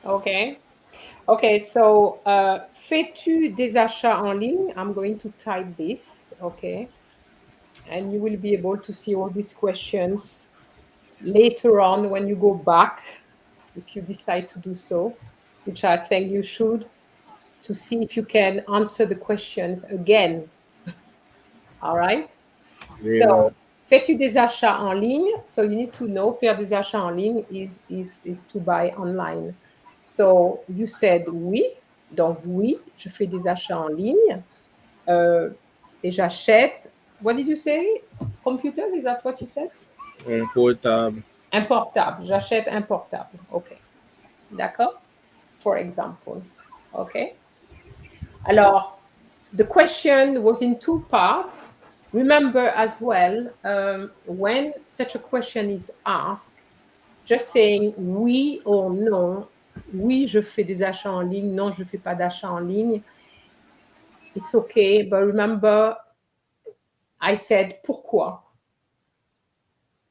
A: Okay. Okay, so fais-tu des achats en ligne? I'm going to type this, okay? And you will be able to see all these questions later on when you go back, if you decide to do so, which I think you should, to see if you can answer the questions again. All right?
B: Oui,
A: So,
B: madame.
A: fais-tu des achats en ligne? So you need to know faire des achats en ligne is to buy online. So you said oui. Donc oui, je fais des achats en ligne. Et j'achète. What did you say? Computer, is that what you said?
B: Un portable.
A: Un portable. J'achète un portable. OK. D'accord? For example. OK? Alors, the question was in two parts. Remember as well, when such a question is asked, just saying oui or non, oui, je fais des achats en ligne, non, je fais pas d'achats en ligne. It's okay, but remember, I said pourquoi.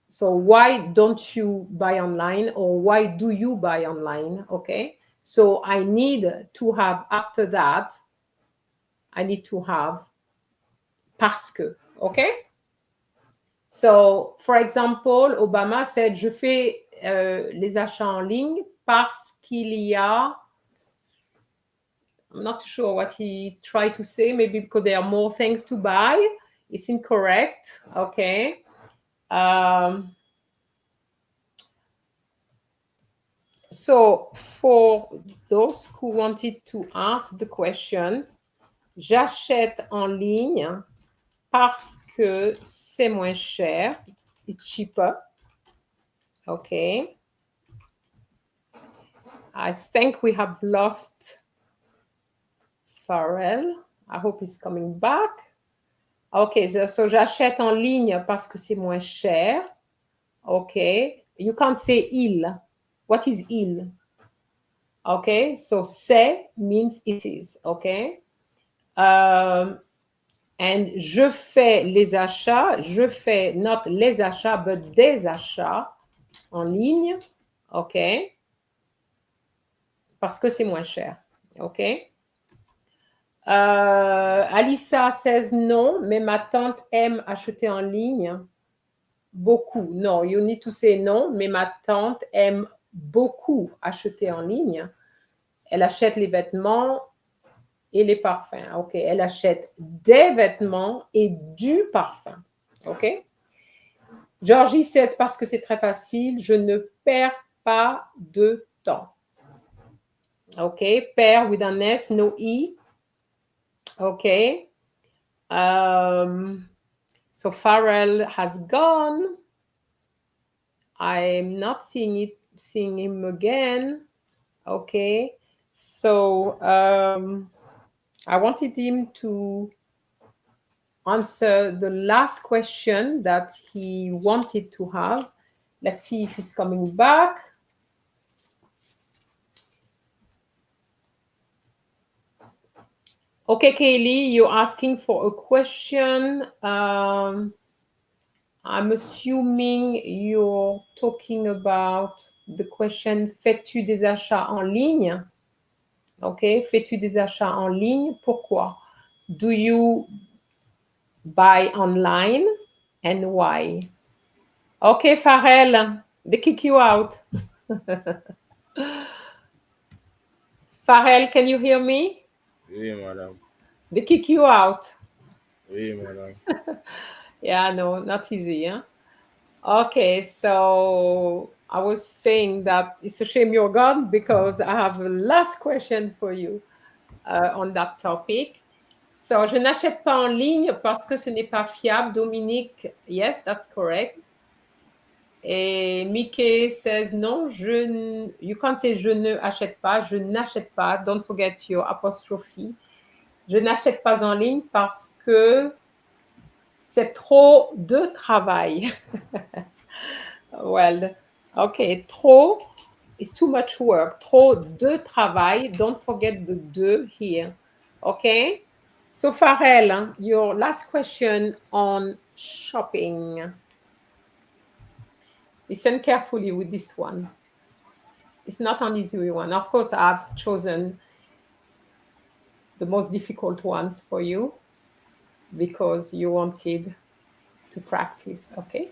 A: So why don't you buy online or why do you buy online? Okay. So I need to have after that, I need to have parce que. Okay. So, for example, Obama said, je fais les achats en ligne parce qu'il y a, I'm not sure what he tried to say, maybe because there are more things to buy. It's incorrect. Okay. So for those who wanted to ask the question, j'achète en ligne parce que c'est moins cher. It's cheaper. Okay. I think we have lost Farrell. I hope he's coming back. Okay, so j'achète en ligne parce que c'est moins cher. Okay. You can't say il. What is il? Okay, so c'est means it is. Okay. And je fais les achats. Je fais not les achats, but des achats en ligne. Okay. Parce que c'est moins cher. Okay. Alissa says non, mais ma tante aime acheter en ligne beaucoup. No, you need to say non, mais ma tante aime beaucoup acheter en ligne. Elle achète les vêtements et les parfums. OK. Elle achète des vêtements et du parfum. OK. Georgie says parce que c'est très facile, je ne perds pas de temps. OK. Perds with an S, no E. OK. So Farrell has gone. I'm not seeing him again. Okay. So I wanted him to answer the last question that he wanted to have. Let's see if he's coming back. Okay, Kaylee, you're asking for a question. I'm assuming you're talking about the question, fais-tu des achats en ligne? Okay, fais-tu des achats en ligne? Pourquoi? Do you buy online and why? Okay, Farrell, they kick you out. Farrell, can you hear me?
B: Oui, madame.
A: They kick you out.
B: Oui, madame.
A: Yeah, no, not easy, huh? Okay, so I was saying that it's a shame you're gone because I have a last question for you on that topic. So, je n'achète pas en ligne parce que ce n'est pas fiable. Dominique, yes, that's correct. Et Mickey says non, you can't say je ne achète pas, je n'achète pas. Don't forget your apostrophe. Je n'achète pas en ligne parce que c'est trop de travail. Well, okay, trop is too much work. Trop de travail. Don't forget the de here. Okay? So Farrell, your last question on shopping. Listen carefully with this one. It's not an easy one. Of course, I've chosen the most difficult ones for you because you wanted to practice, okay?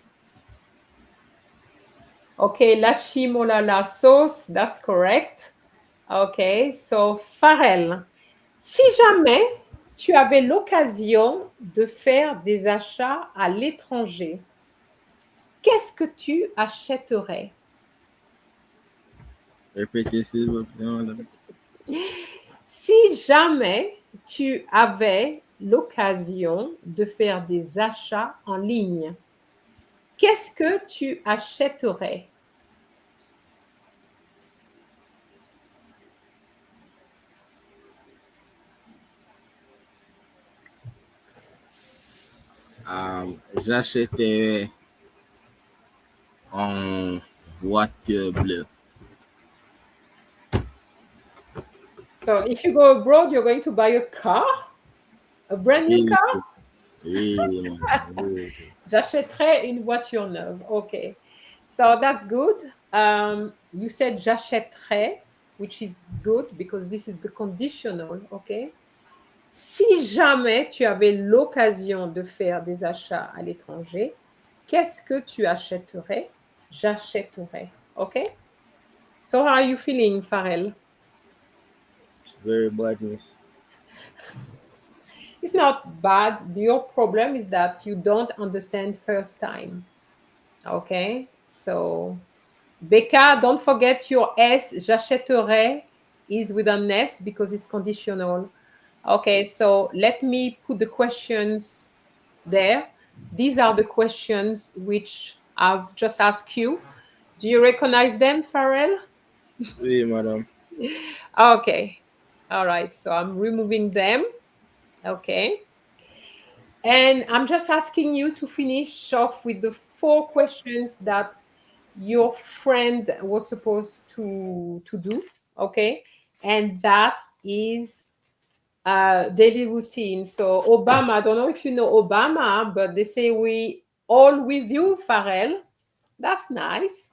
A: Okay, la chimolala sauce, that's correct. Okay, so Farrell, si jamais tu avais l'occasion de faire des achats à l'étranger, qu'est-ce que tu achèterais?
B: Répétez s'il vous plaît, madame.
A: Si jamais tu avais l'occasion de faire des achats en ligne, qu'est-ce que tu achèterais?
B: J'achèterais une voiture bleue.
A: So if you go abroad, you're going to buy a car? A brand new car?
B: Oui, oui.
A: J'achèterais une voiture neuve. Okay. So that's good. You said j'achèterais, which is good because this is the conditional, okay? Si jamais tu avais l'occasion de faire des achats à l'étranger, qu'est-ce que tu achèterais? J'achèterais. Okay. So how are you feeling, Farrell?
B: Very badness.
A: It's not bad. Your problem is that you don't understand first time. Okay. So, Becca, don't forget your S. J'achèterai is with an S because it's conditional. Okay. So let me put the questions there. These are the questions which I've just asked you. Do you recognize them, Farrell?
B: Oui, madame.
A: Okay. All right. So I'm removing them. Okay. And I'm just asking you to finish off with the four questions that your friend was supposed to do. Okay. And that is daily routine. So Obama, I don't know if you know Obama, but they say we all with you, Farrell. That's nice.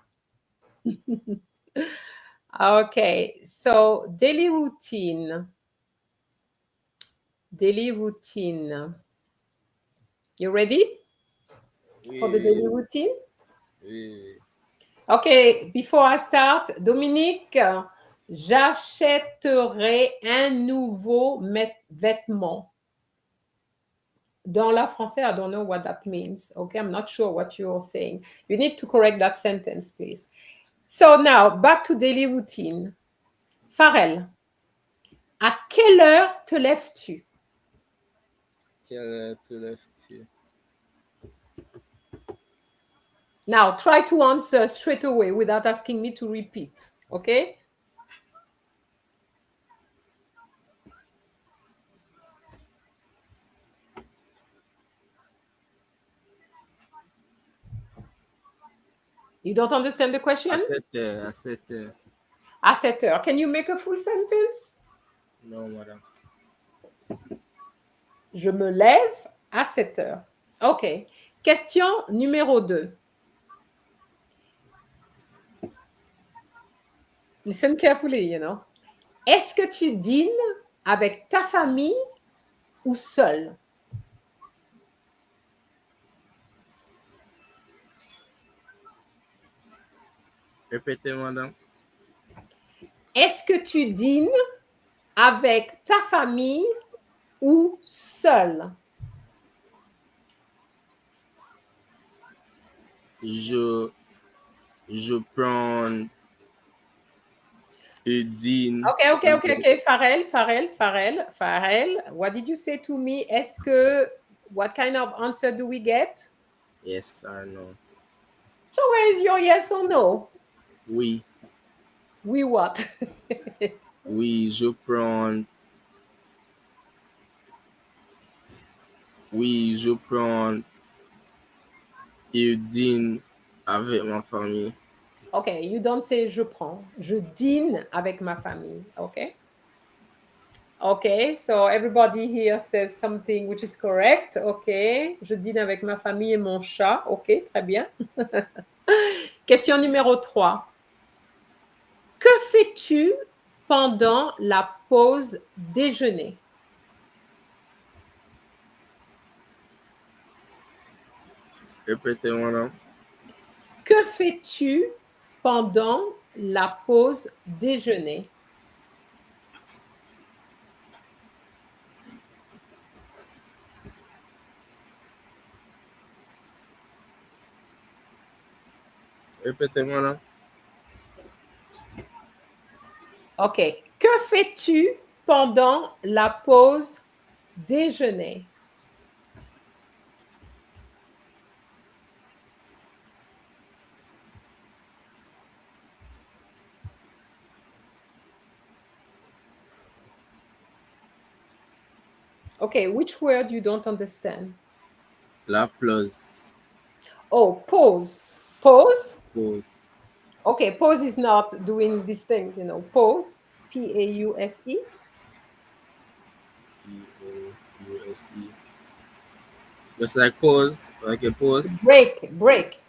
A: Okay. So daily routine. Daily routine. You ready for the
B: Oui,
A: daily routine?
B: oui,
A: Okay, before I start, Dominique, j'achèterai un nouveau vêtement. Dans la français, I don't know what that means. Okay, I'm not sure what you're saying. You need to correct that sentence, please. So now, back to daily routine. Farrell, à quelle heure te lèves-tu?
B: quelle heure te lèves-tu?
A: Now, try to answer straight away without asking me to repeat. Okay? You don't understand the
B: À
A: question?
B: 7 heures, à 7 heures.
A: À 7 heures. Can you make a full sentence?
B: Non, madame.
A: Je me lève à 7 heures. OK. Question numéro 2. Listen carefully, you know. Est-ce que tu dînes avec ta famille ou seul?
B: Répétez, madame.
A: Est-ce que tu dînes avec ta famille ou seul?
B: Je, je prends une dîne
A: Okay. Farrell. What did you say to me? Est-ce que, what kind of answer do we get?
B: Yes or no?
A: So where is your yes or no?
B: Oui,
A: We what?
B: oui, je prends une dîne avec ma famille.
A: Okay, you don't say je prends. Je dîne avec ma famille. Okay. Okay, so everybody here says something which is correct. Okay, je dîne avec ma famille et mon chat. Okay, très bien. Question numéro 3. Que fais-tu pendant la pause déjeuner?
B: Répétez, madame.
A: Que fais-tu pendant la pause déjeuner?
B: Répétez, madame.
A: OK. Que fais-tu pendant la pause déjeuner? Okay, which word you don't understand?
B: La plus.
A: Oh, pause. Pause?
B: Pause.
A: Okay, pause is not doing these things, you know. Pause, P-A-U-S-E.
B: P-O-U-S-E. Just like pause, like a pause.
A: Break.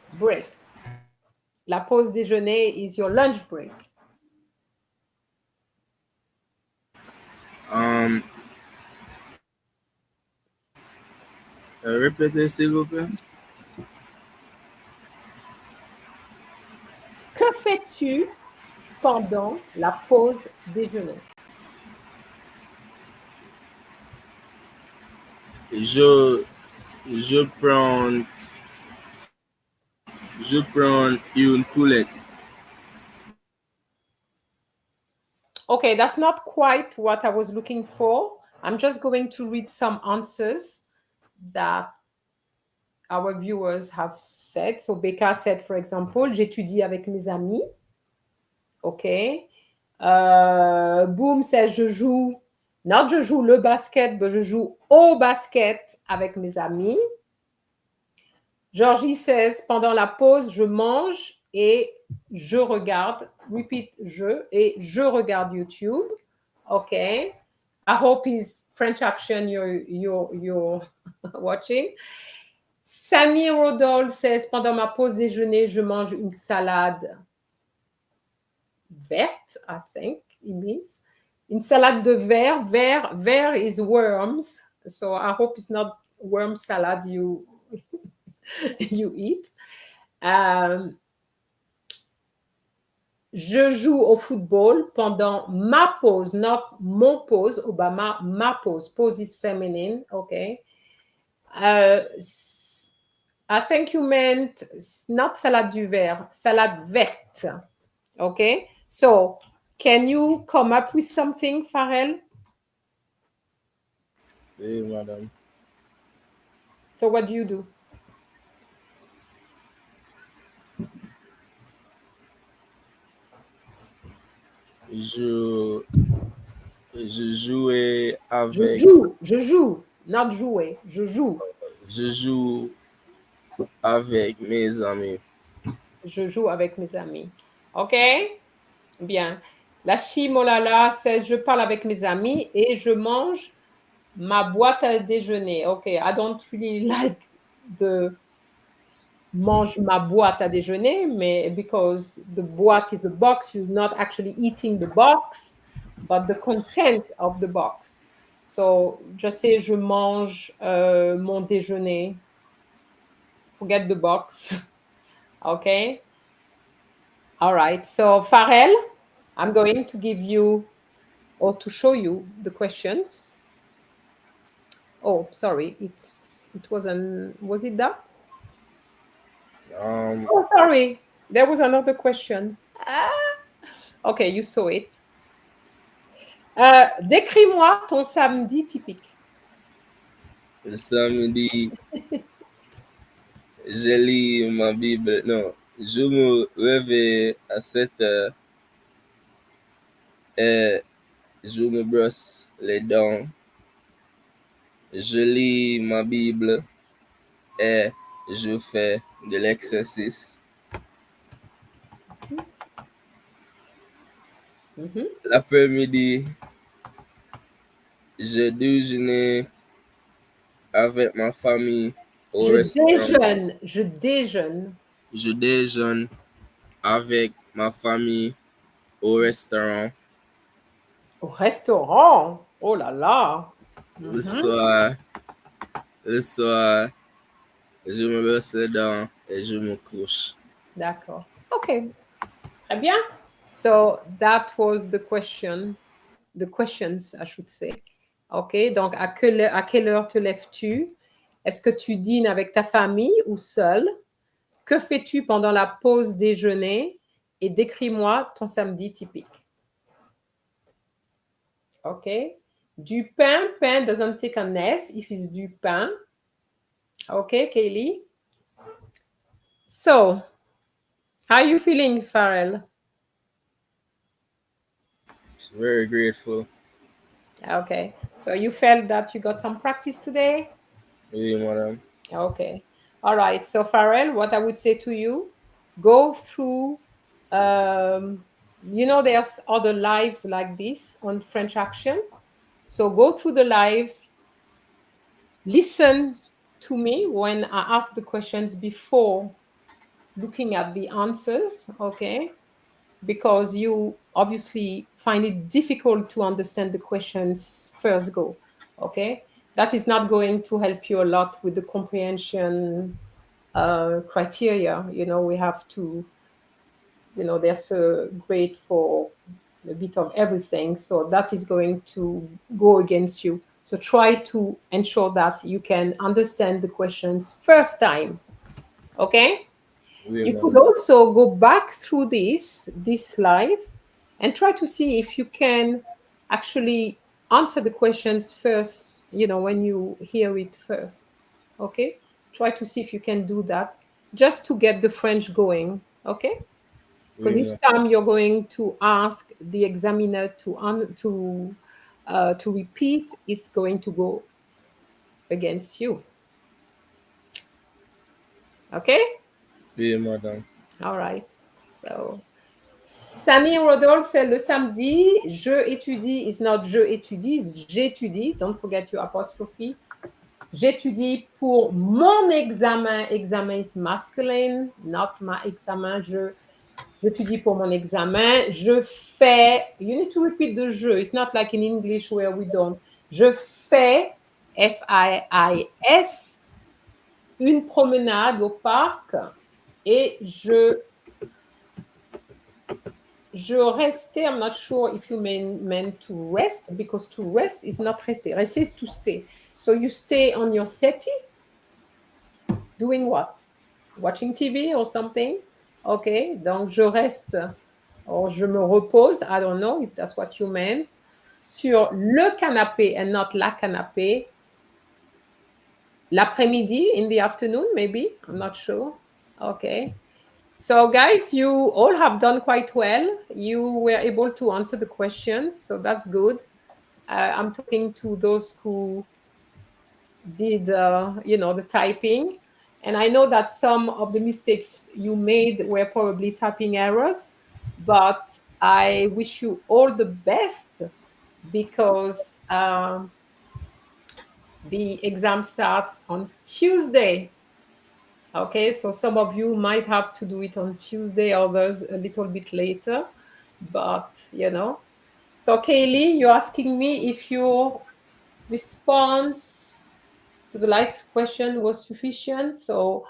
A: La pause déjeuner is your lunch break.
B: Um, Répétez, s'il vous plaît.
A: Que que fais-tu pendant la pause déjeuner?
B: Je, je prends, je prends une coulette.
A: Okay, that's not quite what I was looking for. I'm just going to read some answers that our viewers have said. So Becca said, for example, j'étudie avec mes amis. Okay. Boom says, je joue, not je joue le basket, but je joue au basket avec mes amis. Georgie says, pendant la pause, je mange et je regarde, repeat, je regarde YouTube. Okay. I hope it's French action you're watching. Sani Rodol says, pendant ma pause déjeuner, je mange une salade verte, I think it means. Une salade de verre. Vert is worms. So I hope it's not worm salad you you eat. Je joue au football pendant ma pause, not mon pause, Obama, ma pause. Pause is feminine, okay. I think you meant not salade du verre, salade verte, okay. So, can you come up with something, Farrell?
B: Oui, madame.
A: So, what do you do?
B: Je, je jouais
A: Je
B: avec,
A: joue, not jouer, je joue.
B: je joue avec mes amis.
A: Je joue avec mes amis. OK? Bien. La Chimolala, c'est je parle avec mes amis et je mange ma boîte à déjeuner. OK, I don't really like the mange ma boîte à déjeuner, mais because the boîte is a box, you're not actually eating the box, but the content of the box. So, je sais, je mange mon déjeuner. Forget the box. Okay? All right. So, Farrell, I'm going to give you or to show you the questions. Oh, sorry. It wasn't. Was it that? Oh, sorry. There was another question. Ah, okay, you saw it. Décris-moi ton samedi typique.
B: Le samedi, je lis ma Bible. Non, je me réveille à 7 heures et je me brosse les dents. Je lis ma Bible et je fais de l'exercice.
A: Mhm.
B: L'après-midi, je déjeune avec ma famille au
A: Je
B: restaurant.
A: déjeune. Je déjeune.
B: Je déjeune avec ma famille au restaurant.
A: Au restaurant. Oh là là.
B: Le
A: Mhm.
B: soir, je me brosse les dents et je me couche.
A: D'accord. OK. Très bien. So that was the question. The questions, I should say. OK. Donc, à quelle heure te lèves-tu? Est-ce que tu dînes avec ta famille ou seul? Que fais-tu pendant la pause déjeuner? Et décris-moi ton samedi typique. OK. Du pain. Pain doesn't take an S if it's du pain. OK, Kaylee? So, how are you feeling, Farrell?
B: Very grateful.
A: Okay. So you felt that you got some practice today?
B: Oui, madame.
A: Okay. All right. So Farrell, what I would say to you, go through there's other lives like this on French Action. So go through the lives, listen to me when I ask the questions before looking at the answers, okay? Because you obviously find it difficult to understand the questions first go, okay? That is not going to help you a lot with the comprehension criteria. We have to they're so great for a bit of everything. So that is going to go against you. So try to ensure that you can understand the questions first time. Okay?
B: Oui,
A: You could
B: madame.
A: also go back through this live and try to see if you can actually answer the questions first, when you hear it first. Okay? Try to see if you can do that just to get the French going. Okay? Because
B: Oui,
A: each
B: madame.
A: time you're going to ask the examiner to repeat, it's going to go against you. Okay?
B: Oui, madame.
A: All right. So Sami Rodolphe, c'est le samedi. Je étudie is not je étudie, it's j'étudie. Don't forget your apostrophe. J'étudie pour mon examen. Examen is masculine, not my examen. J'étudie pour mon examen. Je fais. You need to repeat the je. It's not like in English where we don't. Je fais, F-I-I-S, une promenade au parc et je restais. I'm not sure if you meant to rest, because to rest is not rester. Rester is to stay. So you stay on your settee, doing what? Watching TV or something? Okay, donc je reste, or je me repose, I don't know if that's what you meant, sur le canapé and not la canapé. L'après-midi, in the afternoon, maybe, I'm not sure. Okay. So, guys, you all have done quite well. You were able to answer the questions, so that's good. I'm talking to those who did, the typing. And I know that some of the mistakes you made were probably typing errors, but I wish you all the best because the exam starts on Tuesday. Okay, so some of you might have to do it on Tuesday, others a little bit later, but So, Kaylee, you're asking me if your response to the light question was sufficient. So,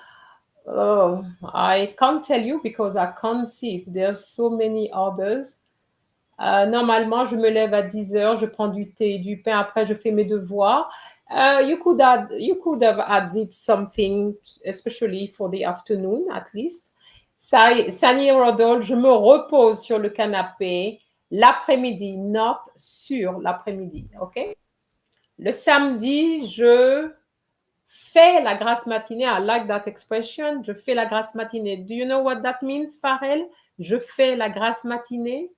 A: I can't tell you because I can't see it. There's so many others. Normalement, je me lève à 10 heures, je prends du thé et du pain, après je fais mes devoirs. You could have added something, especially for the afternoon, at least. Sani Rodol, je me repose sur le canapé l'après-midi, not sur l'après-midi, ok? Le samedi, je fais la grasse matinée. I like that expression. Je fais la grasse matinée. Do you know what that means, Farel? Je fais la grasse matinée.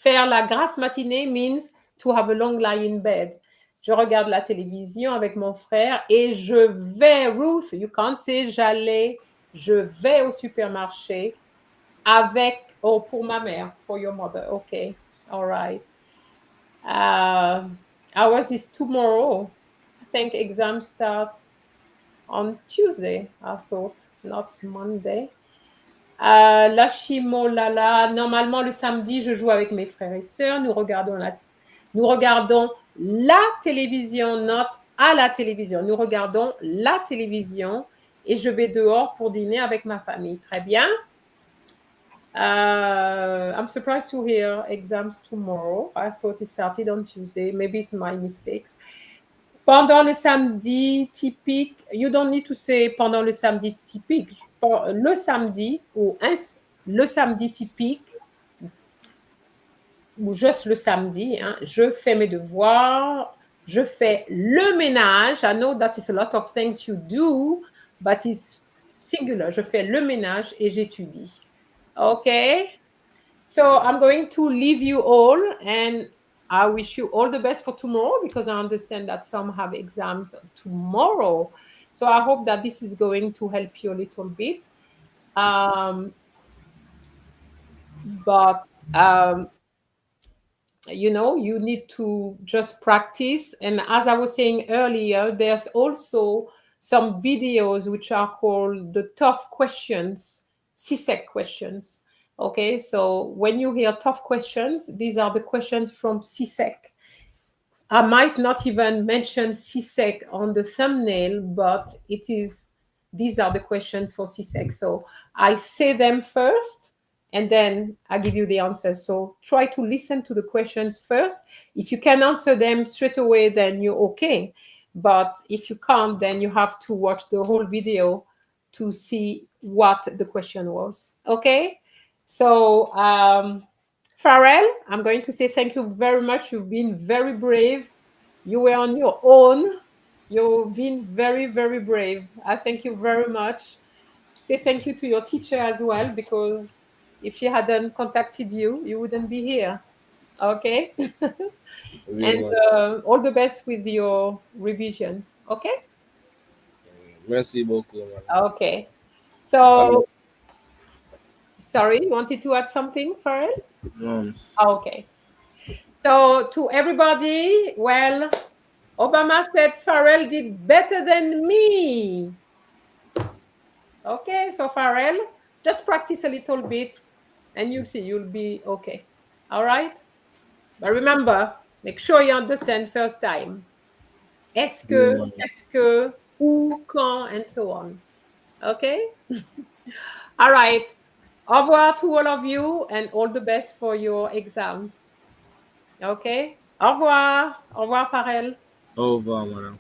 A: Faire la grasse matinée means to have a long lie in bed. Je regarde la télévision avec mon frère et je vais, Ruth, you can't say j'allais, je vais au supermarché avec, oh, pour ma mère, for your mother, okay, all right. Ours is tomorrow. I think exam starts on Tuesday, I thought, not Monday. La chimolala, normalement le samedi, je joue avec mes frères et sœurs. Nous regardons la télévision, not à la télévision. Nous regardons la télévision et je vais dehors pour dîner avec ma famille. Très bien. I'm surprised to hear exams tomorrow. I thought it started on Tuesday. Maybe it's my mistakes. Pendant le samedi typique, you don't need to say pendant le samedi typique. Le samedi ou le samedi typique, ou juste le samedi, hein, je fais mes devoirs, je fais le ménage. I know that is a lot of things you do, but it's singular. Je fais le ménage et j'étudie. Okay? So I'm going to leave you all and I wish you all the best for tomorrow because I understand that some have exams tomorrow. So I hope that this is going to help you a little bit. But you need to just practice. And as I was saying earlier, there's also some videos which are called the tough questions, CSEC questions. Okay, so when you hear tough questions, these are the questions from CSEC. I might not even mention CSEC on the thumbnail, but it is these are the questions for CSEC. So I say them first and then I give you the answers. So try to listen to the questions first. If you can answer them straight away, then you're okay. But if you can't, then you have to watch the whole video to see what the question was. Okay? So, Farrell, I'm going to say thank you very much. You've been very brave. You were on your own. You've been very, very brave. I thank you very much. Say thank you to your teacher as well, because if she hadn't contacted you, you wouldn't be here. Okay?
B: Oui,
A: And
B: madame.
A: all the best with your revisions. Okay?
B: Merci beaucoup, madame.
A: Okay. So,
B: Alors,
A: sorry, you wanted to add something, Farrell?
B: non,
A: Okay. So, to everybody, well, Obama said Farrell did better than me. Okay, so Farrell, just practice a little bit and you'll see you'll be okay. All right? But remember, make sure you understand first time.
B: oui, madame.
A: Est-ce que, où, quand, and so on. Okay? All right. Au revoir to all of you and all the best for your exams. Okay? Au revoir. Au revoir, Farrell.
B: Au revoir, madame.